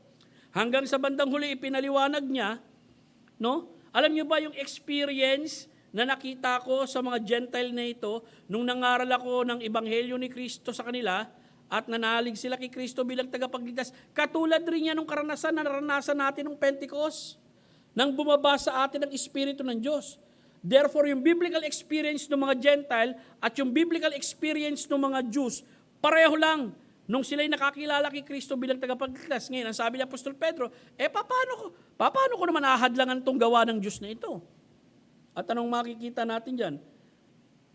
Hanggang sa bandang huli ipinaliwanag niya, alam niyo ba yung experience na nakita ko sa mga Gentile na ito nung nangaral ako ng Ebanghelyo ni Kristo sa kanila at nanalig sila kay Kristo bilang tagapagligtas. Katulad rin yan ng karanasan na naranasan natin ng Pentecost nang bumaba sa atin ang Espiritu ng Diyos. Therefore, yung biblical experience ng mga Gentile at yung biblical experience ng mga Jews, pareho lang nung sila'y nakakilala kay Kristo bilang tagapagligtas. Ngayon, ang sabi ni Apostol Pedro, paano ko naman ahadlangan tong gawa ng Diyos na ito? At anong makikita natin dyan?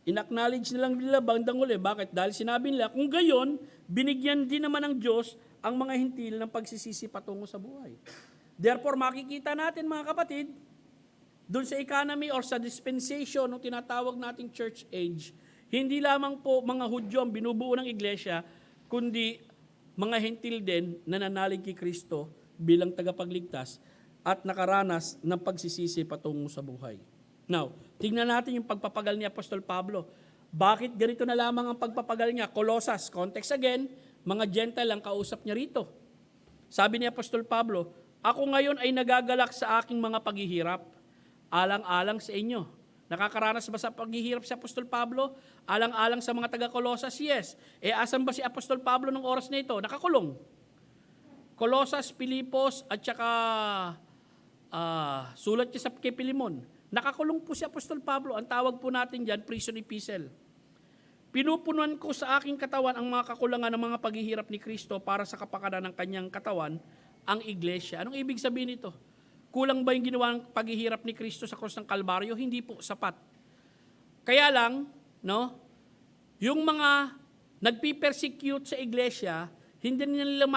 In-acknowledge nilang nila bandang huli. Bakit? Dahil sinabi nila, kung gayon, binigyan din naman ng Diyos ang mga hintil ng pagsisisi patungo sa buhay. Therefore, makikita natin mga kapatid, doon sa economy or sa dispensation ng tinatawag nating church age, hindi lamang po mga Hudyo ang binubuo ng iglesia, kundi mga hentil din na nanalig kay Kristo bilang tagapagligtas at nakaranas ng pagsisisi patungo sa buhay. Now, tingnan natin yung pagpapagal ni Apostol Pablo. Bakit ganito na lamang ang pagpapagal niya? Colossus, context again, mga Gentile ang kausap niya rito. Sabi ni Apostol Pablo, ako ngayon ay nagagalak sa aking mga paghihirap, alang-alang sa inyo. Nakakaranas ba sa paghihirap si Apostol Pablo? Alang-alang sa mga taga-Colossus? Yes. Asan ba si Apostol Pablo ng oras na ito? Nakakulong. Colossus, Filipos, at saka sulat niya sa kay Pilimon. Nakakulong po si Apostol Pablo. Ang tawag po natin dyan, prison epistle. Pinupunuan ko sa aking katawan ang mga kakulangan ng mga paghihirap ni Kristo para sa kapakanan ng kanyang katawan, ang iglesia. Anong ibig sabihin nito? Kulang ba yung ginawa ng paghihirap ni Kristo sa krus ng Kalbaryo? Hindi po, sapat. Kaya lang, no, yung mga nagpi-persecute sa iglesia, hindi nila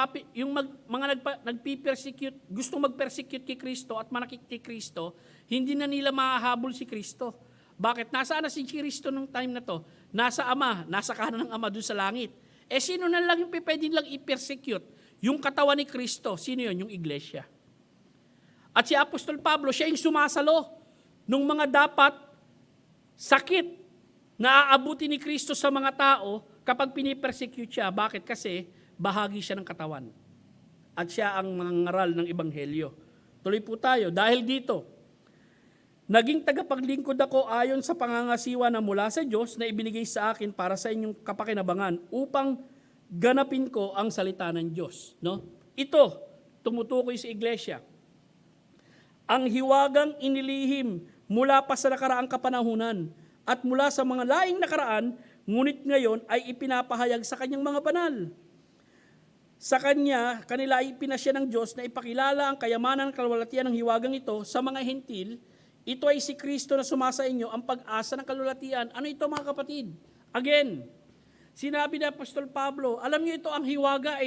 nagpi-persecute, gustong mag-persecute kay Kristo at manakit kay Kristo, hindi na nila mahahabol si Kristo. Bakit? Nasaan na si Kristo nung time na to? Nasa Ama, nasa kanan ng Ama doon sa langit. Sino na lang yung pwede lang i-persecute? Yung katawan ni Kristo. Sino yun? Yung iglesia. At si Apostol Pablo, siya yung sumasalo nung mga dapat sakit na aabuti ni Kristo sa mga tao kapag pinipersecute siya. Bakit? Kasi bahagi siya ng katawan. At siya ang mangangaral ng Ebanghelyo. Tuloy po tayo. Dahil dito, naging tagapaglingkod ako ayon sa pangangasiwa na mula sa Diyos na ibinigay sa akin para sa inyong kapakinabangan upang ganapin ko ang salita ng Diyos. No? Ito, tumutukoy sa iglesia. Ang hiwagang inilihim mula pa sa nakaraang kapanahunan at mula sa mga laing nakaraan, ngunit ngayon ay ipinapahayag sa kanyang mga banal. Sa kanila ay ipinasya ng Diyos na ipakilala ang kayamanan ng kalwalatian ng hiwagang ito sa mga hentil. Ito ay si Kristo na sumasa inyo, ang pag-asa ng kalulatian. Ano ito mga kapatid? Again, sinabi ni Apostol Pablo, alam niyo ito ang hiwaga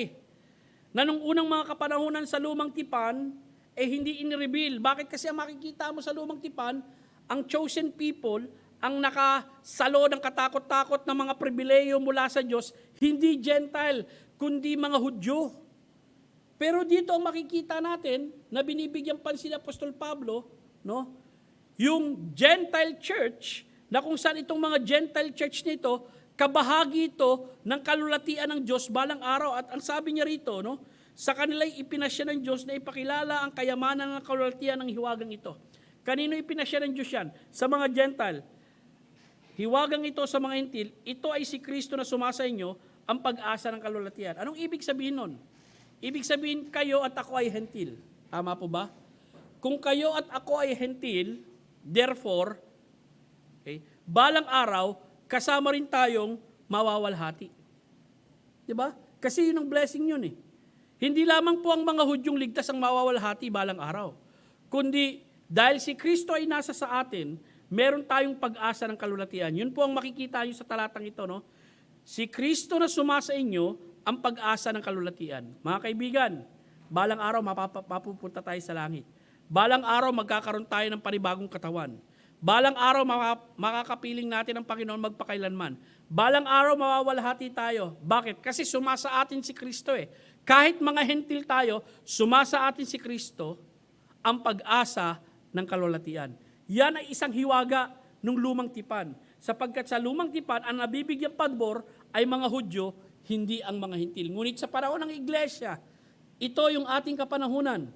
na nung unang mga kapanahunan sa lumang tipan, hindi in-reveal. Bakit? Kasi ang makikita mo sa lumang tipan, ang chosen people, ang nakasalo ng katakot-takot na mga pribileyo mula sa Diyos, hindi Gentile, kundi mga Hudyo. Pero dito ang makikita natin na binibigyan pansin ni Apostol Pablo, no? Yung Gentile church, na kung saan itong mga Gentile church nito, kabahagi ito ng kalulatian ng Diyos balang araw. At ang sabi niya rito, no, sa kanila'y ipinasya ng Diyos na ipakilala ang kayamanan ng kalulatian ng hiwagang ito. Kanino ipinasya ng Diyos yan? Sa mga Gentile. Hiwagang ito sa mga hentil, ito ay si Kristo na sumasa inyo, ang pag-asa ng kalulatian. Anong ibig sabihin nun? Ibig sabihin kayo at ako ay hentil. Tama po ba? Kung kayo at ako ay hentil, therefore, balang araw, kasama rin tayong mawawalhati. Diba? Kasi yun ang blessing yun Hindi lamang po ang mga Hudyong ligtas ang mawawalhati balang araw. Kundi, dahil si Kristo ay nasa sa atin, meron tayong pag-asa ng kalulatian. Yun po ang makikita nyo sa talatang ito, no? Si Kristo na sumasa inyo, ang pag-asa ng kalulatian. Mga kaibigan, balang araw mapupunta tayo sa langit. Balang araw magkakaroon tayo ng panibagong katawan. Balang araw makakapiling natin ang Panginoon magpakailanman. Balang araw mawawalhati tayo. Bakit? Kasi sumasa atin si Kristo Kahit mga hentil tayo, sumasa atin si Kristo ang pag-asa ng kalulatian. Yan ay isang hiwaga ng lumang tipan. Sapagkat sa lumang tipan, ang nabibigyang pabor ay mga Hudyo, hindi ang mga hentil. Ngunit sa panahon ng iglesia, ito yung ating kapanahunan.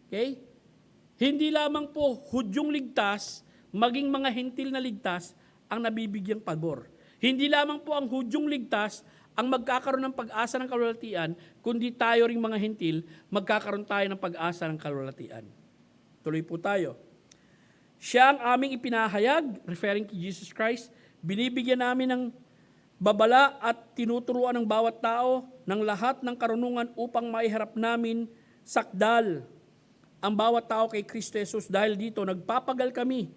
Okay? Hindi lamang po Hudyong ligtas, maging mga hentil na ligtas ang nabibigyang pabor. Hindi lamang po ang Hudyong ligtas ang magkakaroon ng pag-asa ng kalulatian, kundi tayo ring mga hentil, magkakaroon tayo ng pag-asa ng kalulatian. Tuloy po tayo. Siya ang aming ipinahayag, referring to Jesus Christ, binibigyan namin ng babala at tinuturuan ng bawat tao ng lahat ng karunungan upang maiharap namin sakdal ang bawat tao kay Kristo Jesus. Dahil dito, nagpapagal kami.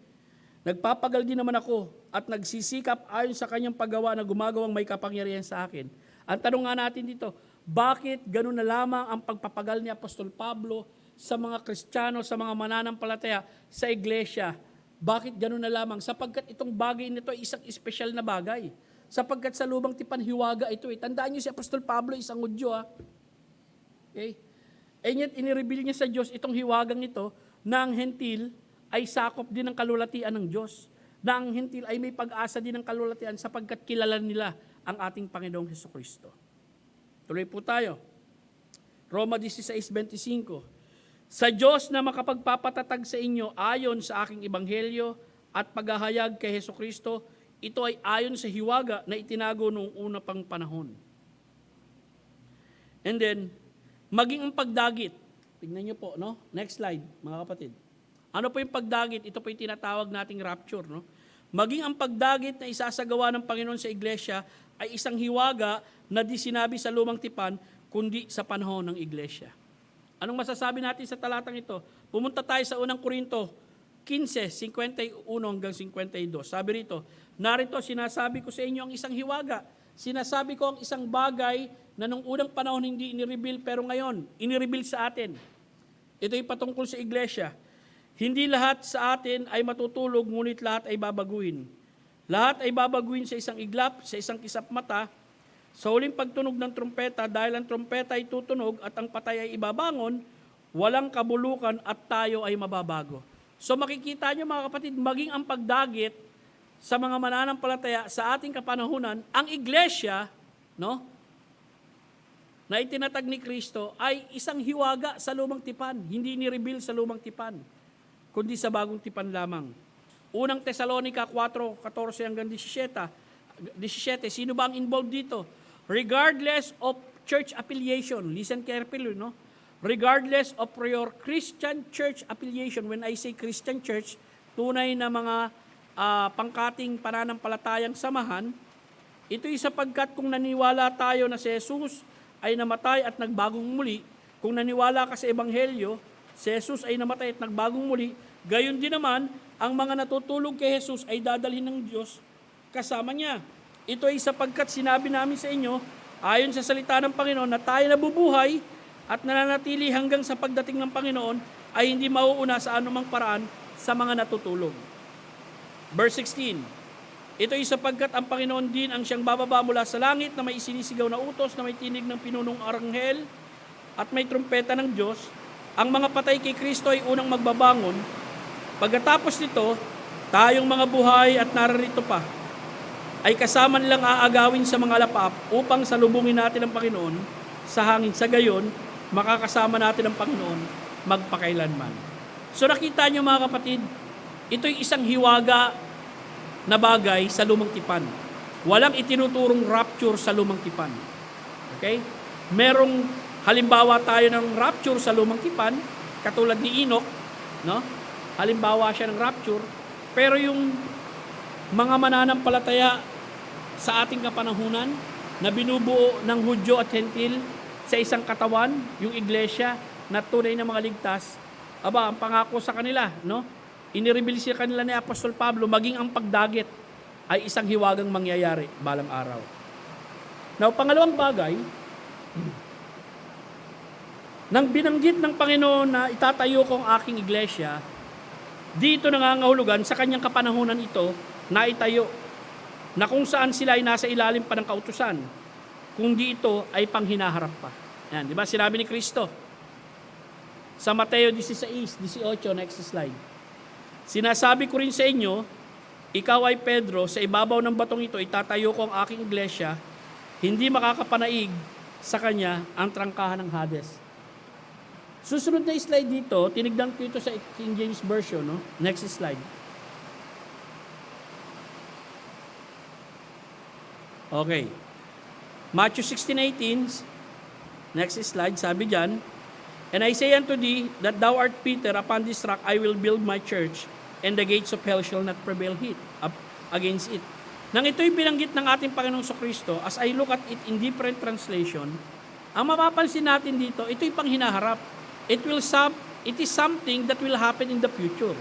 Nagpapagal din naman ako at nagsisikap ayon sa kanyang paggawa na gumagawang may kapangyarihan sa akin. Ang tanong nga natin dito, bakit ganun na lamang ang pagpapagal ni Apostol Pablo sa mga Kristiyano, sa mga mananampalataya, sa iglesia? Bakit ganun na lamang? Sapagkat itong bagay nito ay isang espesyal na bagay. Sapagkat sa lumang tipan hiwaga ito. Tandaan niyo si Apostol Pablo, isang Hudyo. Okay? And yet, inireveal niya sa Diyos itong hiwagang ito na ang hentil ay sakop din ng kalulatian ng Diyos. Na ang hentil ay may pag-asa din ng kalulatian sapagkat kilala nila ang ating Panginoong Hesukristo. Tuloy po tayo. Roma 16:25. Sa Diyos na makapagpapatatag sa inyo ayon sa aking ebanghelyo at paghahayag kay Hesukristo, ito ay ayon sa hiwaga na itinago noong una pang panahon. And then, maging ang pagdagit. Tingnan niyo po, no? Next slide, mga kapatid. Ano po yung pagdagit? Ito po yung tinatawag nating rapture. No? Maging ang pagdagit na isasagawa ng Panginoon sa iglesia ay isang hiwaga na di sinabi sa lumang tipan, kundi sa panahon ng iglesia. Anong masasabi natin sa talatang ito? Pumunta tayo sa unang Korinto 15, 51 hanggang 52. Sabi rito, narito sinasabi ko sa inyo ang isang hiwaga. Sinasabi ko ang isang bagay na nung unang panahon hindi inireveal pero ngayon inireveal sa atin. Ito ay patungkol sa iglesia. Hindi lahat sa atin ay matutulog, ngunit lahat ay babaguhin. Lahat ay babaguhin sa isang iglap, sa isang kisap mata, sa huling pagtunog ng trumpeta, dahil ang trumpeta ay tutunog at ang patay ay ibabangon, walang kabulukan at tayo ay mababago. So makikita nyo mga kapatid, maging ang pagdagit sa mga mananampalataya sa ating kapanahunan, ang iglesia, no, na itinatag ni Kristo ay isang hiwaga sa lumang tipan, hindi ni-reveal sa lumang tipan, kundi sa bagong tipan lamang. Unang Tesalonica 4:14 hanggang 17, sino ba ang involved dito? Regardless of church affiliation, listen carefully, no? Regardless of your Christian church affiliation, when I say Christian church, tunay na mga pangkating pananampalatayang samahan, ito'y sapagkat kung naniwala tayo na si Jesus ay namatay at nagbagong muli, kung naniwala ka sa Ebanghelyo, si Jesus ay namatay at nagbagong muli, gayon din naman, ang mga natutulog kay Jesus ay dadalhin ng Diyos kasama niya. Ito ay sapagkat sinabi namin sa inyo, ayon sa salita ng Panginoon, na tayo nabubuhay at nananatili hanggang sa pagdating ng Panginoon ay hindi mauuna sa anumang paraan sa mga natutulog. Verse 16, ito ay sapagkat ang Panginoon din ang siyang bababa mula sa langit na may isinisigaw na utos, na may tinig ng pinunong aranghel at may trumpeta ng Diyos. Ang mga patay kay Kristo ay unang magbabangon. Pagkatapos nito, tayong mga buhay at narito pa, ay kasama nilang aagawin sa mga lapap upang salubungin natin ang Panginoon sa hangin. Sa gayon, makakasama natin ang Panginoon magpakailanman. So nakita niyo mga kapatid, ito'y isang hiwaga na bagay sa lumang tipan. Walang itinuturong rapture sa lumang tipan. Okay? Merong halimbawa tayo ng rapture sa lumang tipan, katulad ni Enoch, no? Halimbawa siya ng rapture, pero yung mga mananampalataya sa ating kapanahunan na binubuo ng Hudyo at Hentil sa isang katawan, yung iglesia na tunay na mga ligtas, ang pangako sa kanila, no? Inireveal sa kanila ni Apostol Pablo, maging ang pagdagit ay isang hiwagang mangyayari balang araw. Now, pangalawang bagay, nang binanggit ng Panginoon na itatayo ko ang aking iglesia, dito nangangahulugan sa kanyang kapanahunan ito na itayo, na kung saan sila ay nasa ilalim pa ng kautusan, kundi ito ay panghinaharap pa. Yan, di ba? Sinabi ni Kristo sa Mateo 16:18, next slide. Sinasabi ko rin sa inyo, ikaw ay Pedro, sa ibabaw ng batong ito itatayo ko ang aking iglesia, hindi makakapanaig sa kanya ang trangkahan ng Hades. Susunod na slide dito, tinignan ko ito sa King James Version, no? Next slide. Okay. Matthew 16:18, next slide, sabi diyan, and I say unto thee that thou art Peter, upon this rock I will build my church, and the gates of hell shall not prevail against it. Nang ito'y binanggit ng ating Panginoong Kristo, as I look at it in different translation, ang mapapansin natin dito, ito'y panghinaharap. It is something that will happen in the future.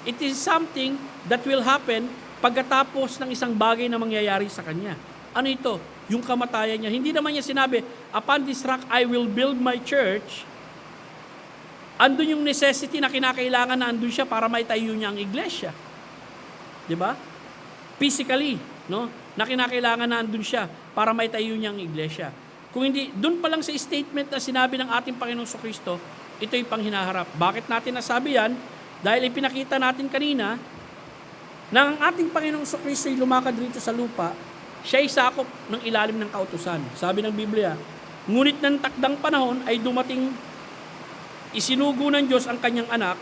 It is something that will happen pagkatapos ng isang bagay na mangyayari sa kanya. Ano ito? Yung kamatayan niya. Hindi naman niya sinabi, upon this rock I will build my church. Andun yung necessity na kinakailangan na andun siya para maitayo niya ang iglesia. Di ba? Physically, no? Na kinakailangan na andun siya para maitayo niya ang iglesia. Kung hindi, dun pa lang sa statement na sinabi ng ating Panginoong Kristo, ito'y panghinaharap. Bakit natin nasabi yan? Dahil ipinakita natin kanina na ang ating Panginoong Kristo ay lumakad rito sa lupa, siya ay sakop ng ilalim ng kautusan. Sabi ng Biblia, ngunit ng takdang panahon ay dumating, isinugo ng Diyos ang kanyang anak,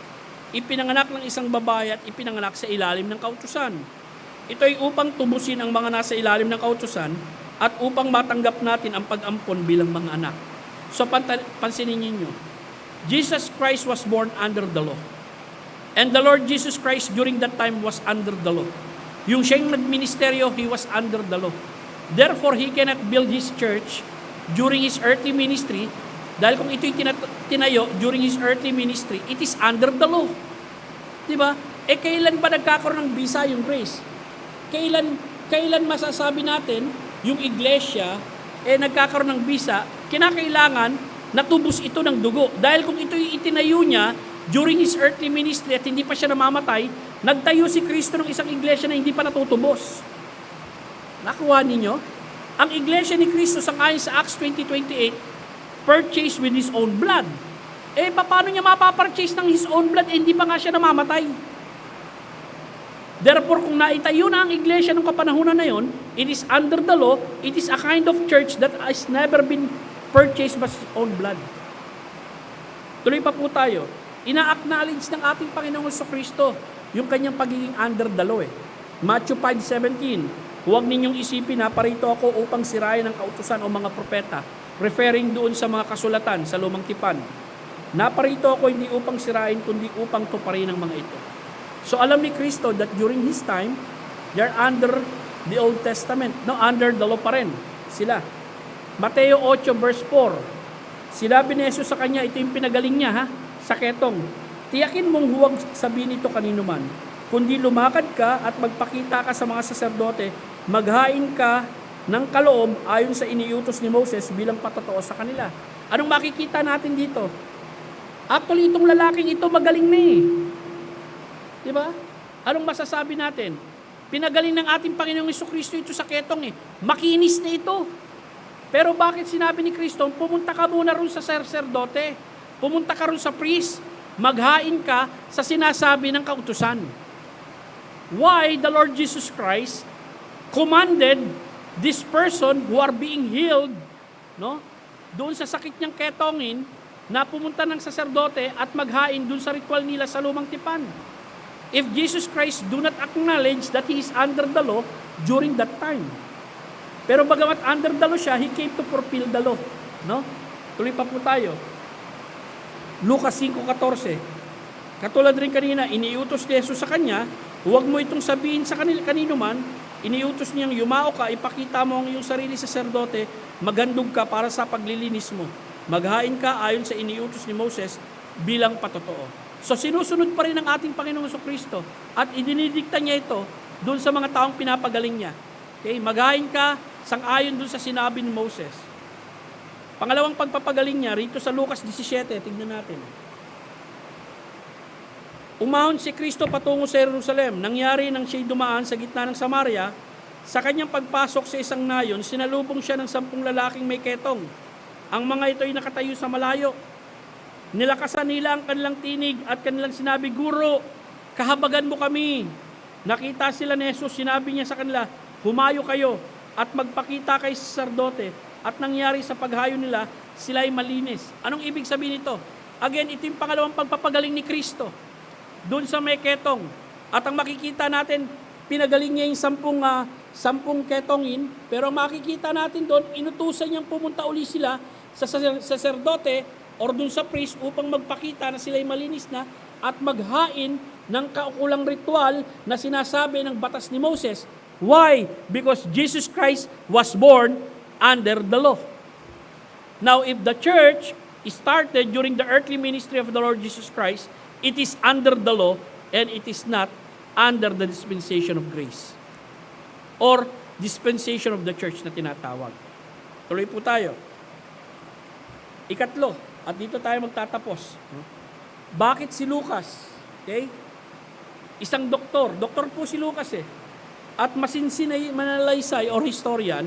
ipinanganak ng isang babae at ipinanganak sa ilalim ng kautusan. Ito ay upang tubusin ang mga nasa ilalim ng kautusan at upang matanggap natin ang pag-ampon bilang mga anak. So pansinin niyo, Jesus Christ was born under the law. And the Lord Jesus Christ during that time was under the law. Yung siyang nagministeryo, He was under the law. Therefore, He cannot build His church during His earthly ministry, dahil kung ito'y tinayo during His earthly ministry, it is under the law. Diba? Kailan ba nagkakaroon ng bisa yung grace? Kailan masasabi natin yung iglesia nagkakaroon ng bisa? Kinakailangan natubos ito ng dugo. Dahil kung ito'y itinayo niya during His earthly ministry at hindi pa siya namamatay, nagtayo si Kristo ng isang iglesia na hindi pa natutubos. Nakuha ninyo? Ang iglesia ni Kristo sangayon sa Acts 20:28, purchased with His own blood. Paano niya mapapurchase ng His own blood? Hindi pa nga siya namamatay. Therefore, kung naitayo na ang iglesia ng kapanahunan na yon, it is under the law, it is a kind of church that has never been purchased by His own blood. Tuloy pa po tayo. Ina-acknowledge ng ating Panginoong Jesucristo yung kanyang pagiging under the law. Matthew 5:17, huwag ninyong isipin na parito ako upang sirayan ang kautusan o mga propeta, referring doon sa mga kasulatan sa lumang tipan. Naparito ako hindi upang sirain, kundi upang tuparin ang mga ito. So alam ni Kristo that during His time, they're under the Old Testament. No, under the law pa rin sila. Mateo 8 verse 4, sinabi ni Jesus sa kanya, ito yung pinagaling niya sa ketong. Tiyakin mong huwag sabihin ito kanino man, kundi lumakad ka at magpakita ka sa mga saserdote, maghain ka ng kaloob ayon sa iniutos ni Moses bilang patotoo sa kanila. Anong makikita natin dito? Actually, itong lalaking ito magaling na Diba? Anong masasabi natin? Pinagaling ng ating Panginoong Jesucristo ito sa ketong Makinis na ito. Pero bakit sinabi ni Kristo, pumunta ka muna ron sa sacerdote, pumunta ka ron sa priest, maghain ka sa sinasabi ng kautusan. Why the Lord Jesus Christ commanded this person who are being healed, no? Doon sa sakit niyang ketongin, na pumunta ng sacerdote at maghain doon sa ritual nila sa lumang tipan. If Jesus Christ do not acknowledge that He is under the law during that time. Pero bagamat under the law siya, He came to fulfill the law. No? Tuloy pa po tayo. Lucas 5:14. Katulad rin kanina, iniutos ni Jesus sa kanya, huwag mo itong sabihin sa kanino man, iniutos niyang yumao ka, ipakita mo ang iyong sarili sa sacerdote, maghandog ka para sa paglilinis mo. Maghain ka ayon sa iniutos ni Moses bilang patotoo. So sinusunod pa rin ng ating Panginoong Jesucristo at idinidikta niya ito doon sa mga taong pinapagaling niya. Okay? Maghain ka sang-ayon doon sa sinabi ni Moses. Pangalawang pagpapagaling niya rito sa Lucas 17, tignan natin. Umahon si Kristo patungo sa Jerusalem. Nangyari nang siya'y dumaan sa gitna ng Samaria, sa kanyang pagpasok sa isang nayon, sinalubong siya ng 10 lalaking may ketong. Ang mga ito ay nakatayo sa malayo. Nilakasan nila ang kanilang tinig at kanilang sinabi, Guro, kahabagan mo kami. Nakita sila ni Jesus, sinabi niya sa kanila, humayo kayo at magpakita kay sacerdote. At nangyari sa paghayo nila, sila ay malinis. Anong ibig sabihin nito? Again, ito yung pangalawang pagpapagaling ni Kristo. Doon sa may ketong. At ang makikita natin, pinagaling niya yung 10 ketongin, pero makikita natin doon, inutusan niyang pumunta uli sila sa sacerdote or dun sa priest upang magpakita na sila'y malinis na at maghain ng kaukulang ritual na sinasabi ng batas ni Moses. Why? Because Jesus Christ was born under the law. Now, if the church started during the earthly ministry of the Lord Jesus Christ, it is under the law and it is not under the dispensation of grace or dispensation of the church na tinatawag. Tuloy po tayo. Ikatlo, at dito tayo magtatapos. Bakit si Lucas? Okay? Isang doktor. Doktor po si Lucas At masinsinay manalaysay or historian,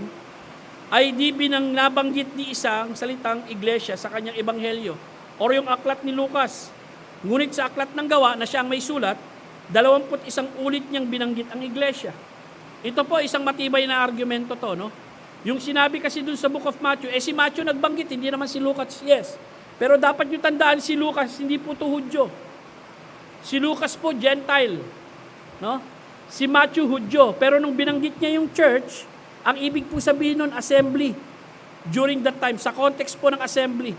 ay di binang nabanggit ni isang salitang iglesia sa kanyang ebanghelyo or yung aklat ni Lucas. Ngunit sa aklat ng gawa na siya ang may sulat, 21 ulit niyang binanggit ang iglesia. Ito po isang matibay na argumento to, no? Yung sinabi kasi dun sa book of Matthew, si Matthew nagbanggit, hindi naman si Lucas, yes. Pero dapat nyo tandaan, si Lucas, hindi po to Hudyo. Si Lucas po, Gentile. No? Si Matthew, Hudyo. Pero nung binanggit niya yung church, ang ibig po sabihin nun, assembly. During that time, sa context po ng assembly,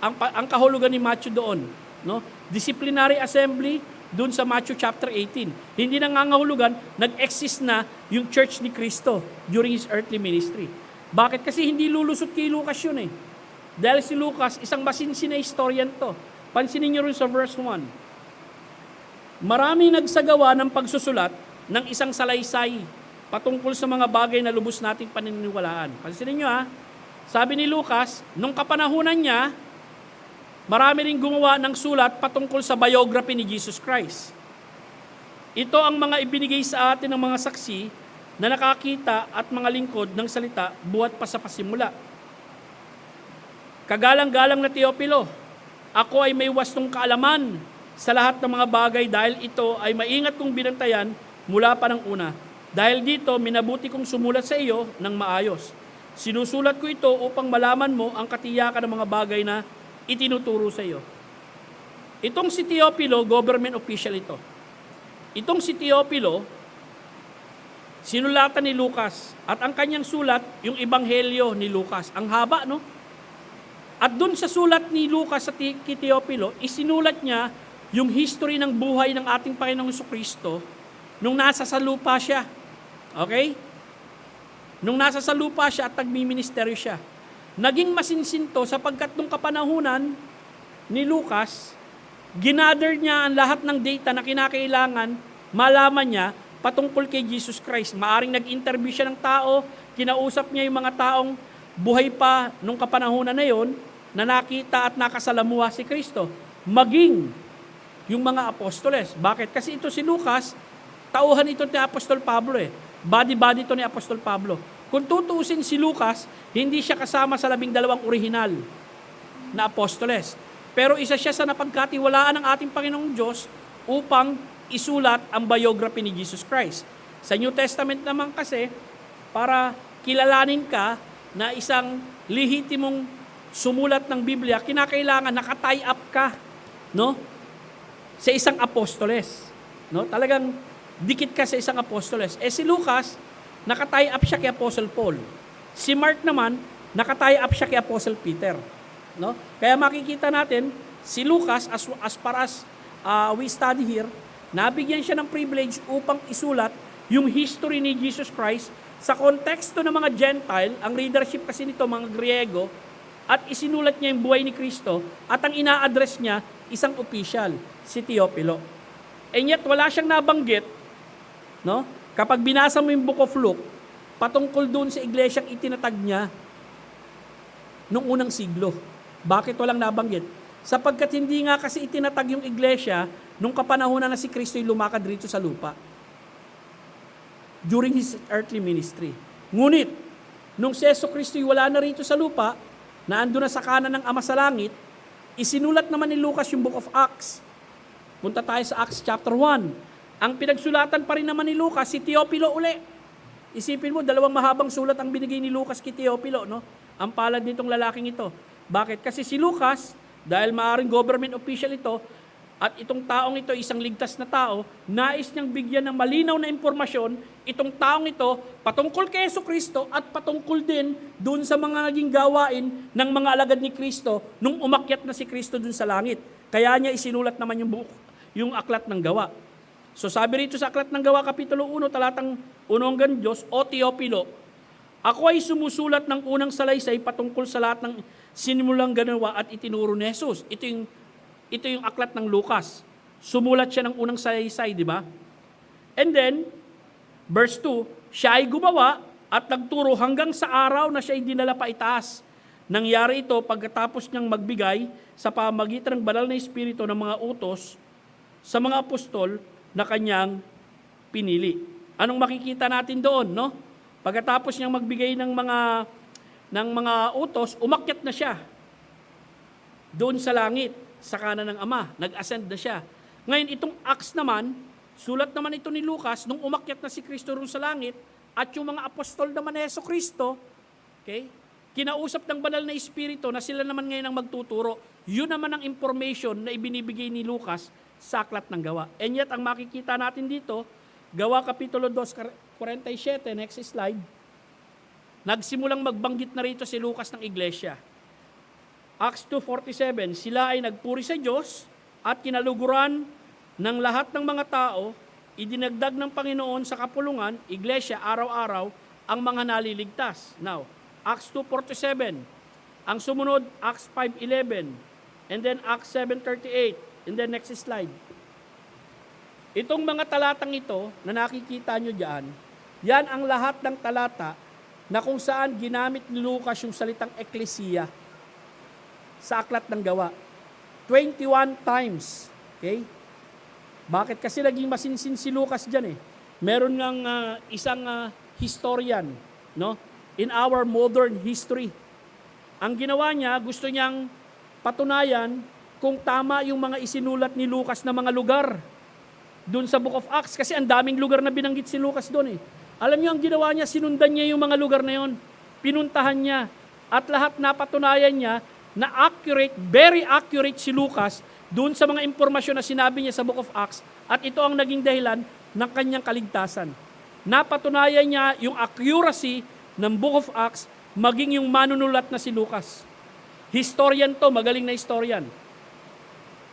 ang kahulugan ni Matthew doon. No? Disciplinary assembly doon sa Matthew chapter 18. Hindi nangangahulugan, nag-exist na yung church ni Kristo during His earthly ministry. Bakit? Kasi hindi lulusot kay Lucas yun eh. Dahil si Lucas, isang masinsin na historian to. Pansinin niyo rin sa verse 1. Marami nagsagawa ng pagsusulat ng isang salaysay patungkol sa mga bagay na lubos nating paniniwalaan. Pansinin niyo ha, sabi ni Lucas, nung kapanahunan niya, marami ring gumawa ng sulat patungkol sa biography ni Jesus Christ. Ito ang mga ibinigay sa atin ng mga saksi na nakakita at mga lingkod ng salita buhat pa sa pasimula. Kagalang-galang na Teopilo, ako ay may wastong kaalaman sa lahat ng mga bagay dahil ito ay maingat kong binantayan mula pa ng una. Dahil dito, minabuti kong sumulat sa iyo ng maayos. Sinusulat ko ito upang malaman mo ang katiyakan ng mga bagay na itinuturo sa iyo. Itong si Teopilo, government official ito. Itong si Teopilo, sinulatan ni Lucas. At ang kanyang sulat, yung Ebanghelyo ni Lucas. Ang haba, no? At dun sa sulat ni Lucas sa kay Teopilo, isinulat niya yung history ng buhay ng ating Panginoong Jesucristo nung nasa sa lupa siya. Okay? Nung nasa sa lupa siya at nagmi-ministeryo siya. Naging masinsin to sapagkat nung kapanahunan ni Lucas, ginather niya ang lahat ng data na kinakailangan malaman niya patungkol kay Jesus Christ. Maaring nag-interview siya ng tao, kinausap niya yung mga taong buhay pa nung kapanahunan na yon na nakita at nakasalamuha si Kristo. Maging yung mga apostoles. Bakit? Kasi ito si Lucas, tauhan ito ni Apostol Pablo eh. Body-body ito ni Apostol Pablo. Kung tutuusin si Lucas, hindi siya kasama sa 12 orihinal na apostoles. Pero isa siya sa napagkatiwalaan ng ating Panginoong Diyos upang isulat ang biography ni Jesus Christ. Sa New Testament naman kasi, para kilalanin ka na isang lehitimong sumulat ng Biblia, kinakailangan naka-tie up ka, no? Sa isang apostoles. No? Talagang dikit ka sa isang apostoles. Si Lucas, naka-tie up siya kay Apostle Paul. Si Mark naman, naka-tie up siya kay Apostle Peter. No? Kaya makikita natin, si Lucas, as far as we study here, nabigyan siya ng privilege upang isulat yung history ni Jesus Christ sa konteksto ng mga Gentile, ang readership kasi nito, mga Griego, at isinulat niya yung buhay ni Kristo, at ang ina-address niya, isang official, si Teopilo. And yet, wala siyang nabanggit, no? Kapag binasa mo yung Book of Luke, patungkol doon sa iglesyang itinatag niya noong unang siglo. Bakit walang nabanggit? Sapagkat hindi nga kasi itinatag yung iglesia nung kapanahunan na si Kristo yung lumakad rito sa lupa during His earthly ministry. Ngunit, nung si Yesu Kristo wala na rito sa lupa, na ando na sa kanan ng Ama sa langit, isinulat naman ni Lucas yung Book of Acts. Punta tayo sa Acts chapter 1. Ang pinagsulatan pa rin naman ni Lucas, si Teopilo uli. Isipin mo, 2 mahabang sulat ang binigay ni Lucas kay Teopilo, no? Ang palad nitong lalaking ito. Bakit? Kasi si Lucas, dahil maaaring government official ito, at itong taong ito, isang ligtas na tao, nais niyang bigyan ng malinaw na impormasyon, itong taong ito, patungkol kay Yesu Kristo at patungkol din dun sa mga naging gawain ng mga alagad ni Kristo nung umakyat na si Kristo dun sa langit. Kaya niya isinulat naman yung aklat ng gawa. So sabi rito sa aklat ng gawa, Kapitulo 1, talatang 1 hanggang 2, O Teopilo, ako ay sumusulat ng unang salaysay patungkol sa lahat ng sinimulang ganawa at itinuro ni Jesus. Ito yung aklat ng Lucas. Sumulat siya ng unang salaysay, di ba? And then, verse 2, siya ay gumawa at nagturo hanggang sa araw na siya ay dinala pa itaas. Nangyari ito pagkatapos niyang magbigay sa pamamagitan ng banal na espiritu ng mga utos sa mga apostol na kanyang pinili. Anong makikita natin doon, no? Pagkatapos niyang magbigay ng mga utos, umakyat na siya doon sa langit, sa kanan ng Ama. Nag-ascend na siya. Ngayon, itong Acts naman, sulat naman ito ni Lucas, nung umakyat na si Kristo roon sa langit, at yung mga apostol naman ni Yesu Kristo, okay, kinausap ng banal na espiritu na sila naman ngayon ang magtuturo. Yun naman ang information na ibinibigay ni Lucas sa aklat ng gawa. And yet, ang makikita natin dito, Gawa Kapitulo 2, 47, next slide, nagsimulang magbanggit na rito si Lucas ng iglesia. Acts 2:47, sila ay nagpuri sa Diyos at kinaluguran ng lahat ng mga tao, idinagdag ng Panginoon sa kapulungan, iglesia, araw-araw, ang mga naliligtas. Now, Acts 2:47. Ang sumunod, Acts 5:11. And then Acts 7:38. And then next slide. Itong mga talatang ito na nakikita nyo diyan, yan ang lahat ng talata na kung saan ginamit ni Lucas yung salitang eklesiya sa Aklat ng Gawa. 21 times. Okay? Bakit? Kasi naging masinsin si Lucas dyan eh. Meron ngang isang historian, no? In our modern history. Ang ginawa niya, gusto niyang patunayan kung tama yung mga isinulat ni Lucas na mga lugar doon sa Book of Acts. Kasi ang daming lugar na binanggit si Lucas doon eh. Alam niyo ang ginawa niya, sinundan niya yung mga lugar na yon. Pinuntahan niya. At lahat napatunayan niya na accurate, very accurate si Lucas doon sa mga impormasyon na sinabi niya sa Book of Acts. At ito ang naging dahilan ng kanyang kaligtasan. Napatunayan niya yung accuracy ng Book of Acts maging yung manunulat na si Lucas. Historian to, magaling na historian.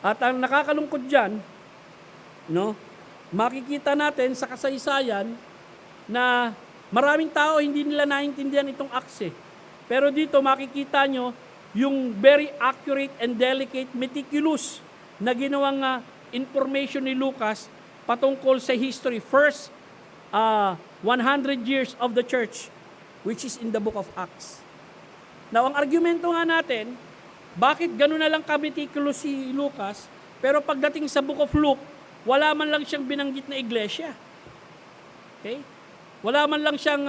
At ang nakakalungkot dyan, no, makikita natin sa kasaysayan na maraming tao hindi nila naintindihan itong Acts eh. Pero dito makikita nyo yung very accurate and delicate, meticulous na ginawang information ni Lucas patungkol sa history. First, 100 years of the church, which is in the Book of Acts. Now, ang argumento nga natin, bakit gano'n na lang ka-meticulous si Lucas, pero pagdating sa Book of Luke, wala man lang siyang binanggit na iglesia. Okay? Wala man lang siyang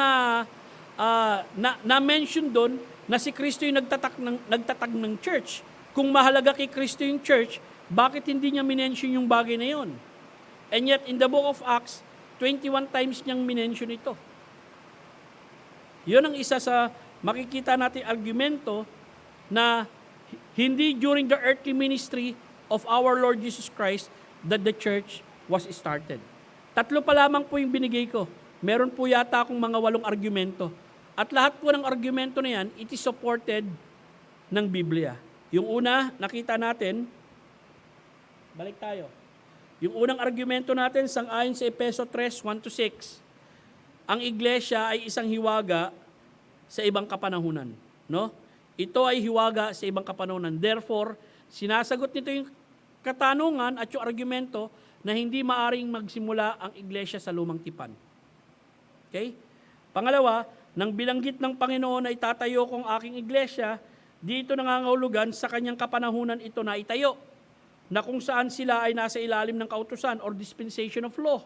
na-mention doon na si Kristo yung nagtatag ng church. Kung mahalaga kay Kristo yung church, bakit hindi niya minention yung bagay na yon? And yet, in the Book of Acts, 21 times niyang minention ito. Yun ang isa sa makikita natin argumento na hindi during the earthly ministry of our Lord Jesus Christ that the church was started. 3 pa lamang po yung binigay ko. Meron po yata akong mga 8 argumento. At lahat po ng argumento na yan, it is supported ng Biblia. Yung una, nakita natin, balik tayo. Yung unang argumento natin, sang-ayon sa Efeso 3, 1-6, ang iglesia ay isang hiwaga sa ibang kapanahunan. No? Ito ay hiwaga sa ibang kapanahunan. Therefore, sinasagot nito yung katanungan at yung argumento na hindi maaring magsimula ang iglesia sa lumang tipan. Okay? Pangalawa, nang bilanggit ng Panginoon na itatayo kong aking iglesia, dito nangangahulugan sa kanyang kapanahunan ito na itayo, na kung saan sila ay nasa ilalim ng kautusan or dispensation of law,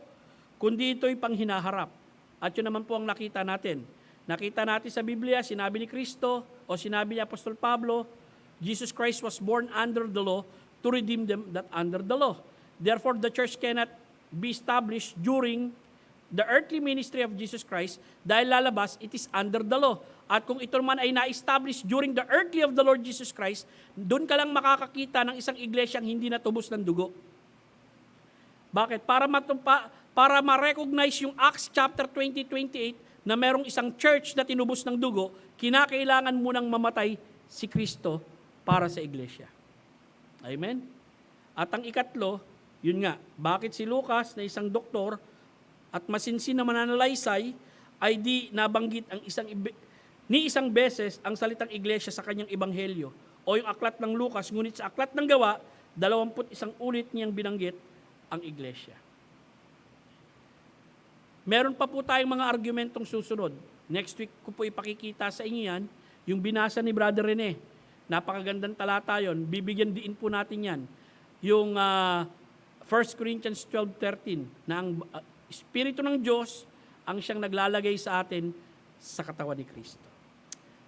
kundi ito'y panghinaharap. At yun naman po ang nakita natin. Nakita natin sa Biblia, sinabi ni Kristo o sinabi ni Apostol Pablo, Jesus Christ was born under the law to redeem them that under the law. Therefore, the church cannot be established during the earthly ministry of Jesus Christ dahil lalabas, it is under the law. At kung ito naman ay na-establish during the earthly of the Lord Jesus Christ, doon ka lang makakakita ng isang iglesyang hindi natubos ng dugo. Bakit? Para ma-recognize yung Acts chapter 20-28 na merong isang church na tinubos ng dugo, kinakailangan munang mamatay si Kristo para sa iglesia. Amen? At ang ikatlo, yun nga, bakit si Lucas na isang doktor at masinsin na mananalaysay ay di nabanggit ang isang beses ang salitang iglesia sa kanyang ebanghelyo o yung aklat ng Lucas, ngunit sa aklat ng Gawa, 21 ulit niyang binanggit ang iglesia. Meron pa po tayong mga argumentong susunod. Next week ko po ipakikita sa inyo yan, yung binasa ni Brother Rene. Napakagandang talata yon. Bibigyan diin po natin yan. Yung 1 Corinthians 12:13 na ang Espiritu ng Diyos ang siyang naglalagay sa atin sa katawan ni Kristo.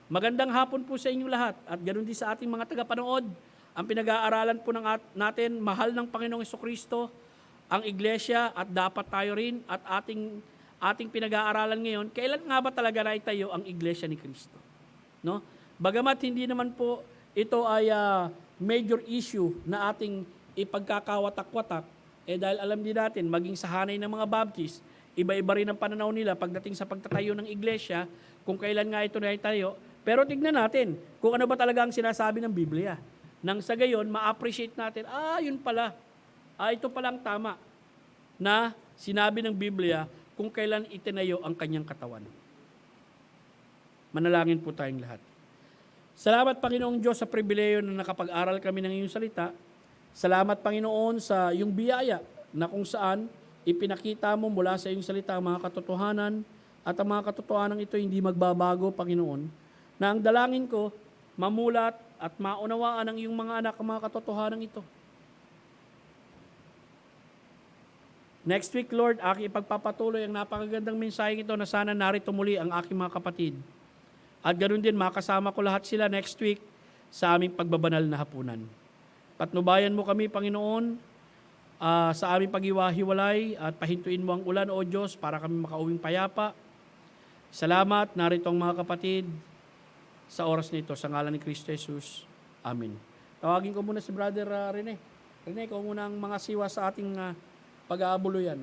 Magandang hapon po sa inyo lahat at ganoon din sa ating mga tagapanood. Ang pinag-aaralan po natin, mahal ng Panginoong Jesucristo, ang iglesia at dapat tayo rin at ating pinag-aaralan ngayon, kailan nga ba talaga naitayo ang iglesia ni Kristo? No? Bagamat hindi naman po ito ay major issue na ating ipagkakawatak-watak, dahil alam din natin, maging sa hanay ng mga Baptist, iba-iba rin ang pananaw nila pagdating sa pagtatayo ng iglesia, kung kailan nga ito naitayo. Pero tignan natin kung ano ba talaga ang sinasabi ng Biblia. Nang sa gayon, ma-appreciate natin, yun pala. ito palang tama na sinabi ng Biblia kung kailan itinayo ang kanyang katawan. Manalangin po tayong lahat. Salamat, Panginoong Diyos, sa pribileyo na nakapag-aral kami ng iyong salita. Salamat, Panginoon, sa iyong biyaya na kung saan ipinakita mo mula sa iyong salita ang mga katotohanan at ang mga katotohanan ito hindi magbabago, Panginoon, na ang dalangin ko mamulat at maunawaan ng iyong mga anak ang mga katotohanan ito. Next week, Lord, aking ipagpapatuloy ang napakagandang mensaheng ito na sana narito muli ang aking mga kapatid. At ganoon din, makasama ko lahat sila next week sa aming pagbabanal na hapunan. Patnubayan mo kami, Panginoon, sa aming pag-iwahiwalay at pahintuin mo ang ulan, O Diyos, para kami makauwing payapa. Salamat, narito ang mga kapatid sa oras nito, sa ngalan ni Kristo Jesus. Amen. Tawagin ko muna si Brother Rene. Rene, ikaw muna ang mga siwa sa ating pag-aabuluyan.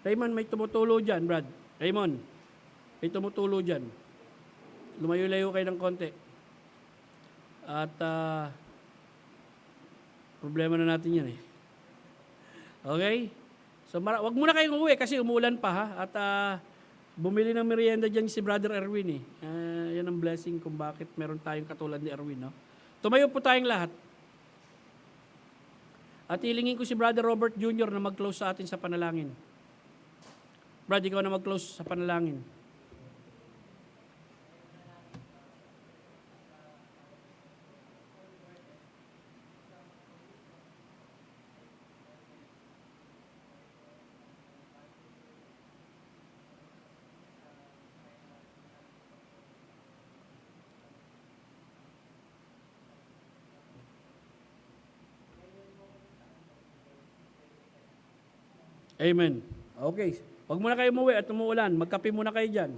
Raymond, may tumutulo dyan, Brad. Raymond, may tumutulo dyan. Lumayo-layo kayo ng konti. At problema na natin yan eh. Okay? So, wag muna kayong uwi kasi umuulan pa ha. At bumili ng merienda dyan si Brother Erwin eh. Yan ang blessing kung bakit meron tayong katulad ni Erwin. No? Tumayo po tayong lahat. At hilingin ko si Brother Robert Jr. na mag-close sa atin sa panalangin. Brad, ikaw na mag-close sa panalangin. Amen. Okay. Huwag muna kayo umuwi at umuulan. Magkape muna kayo dyan.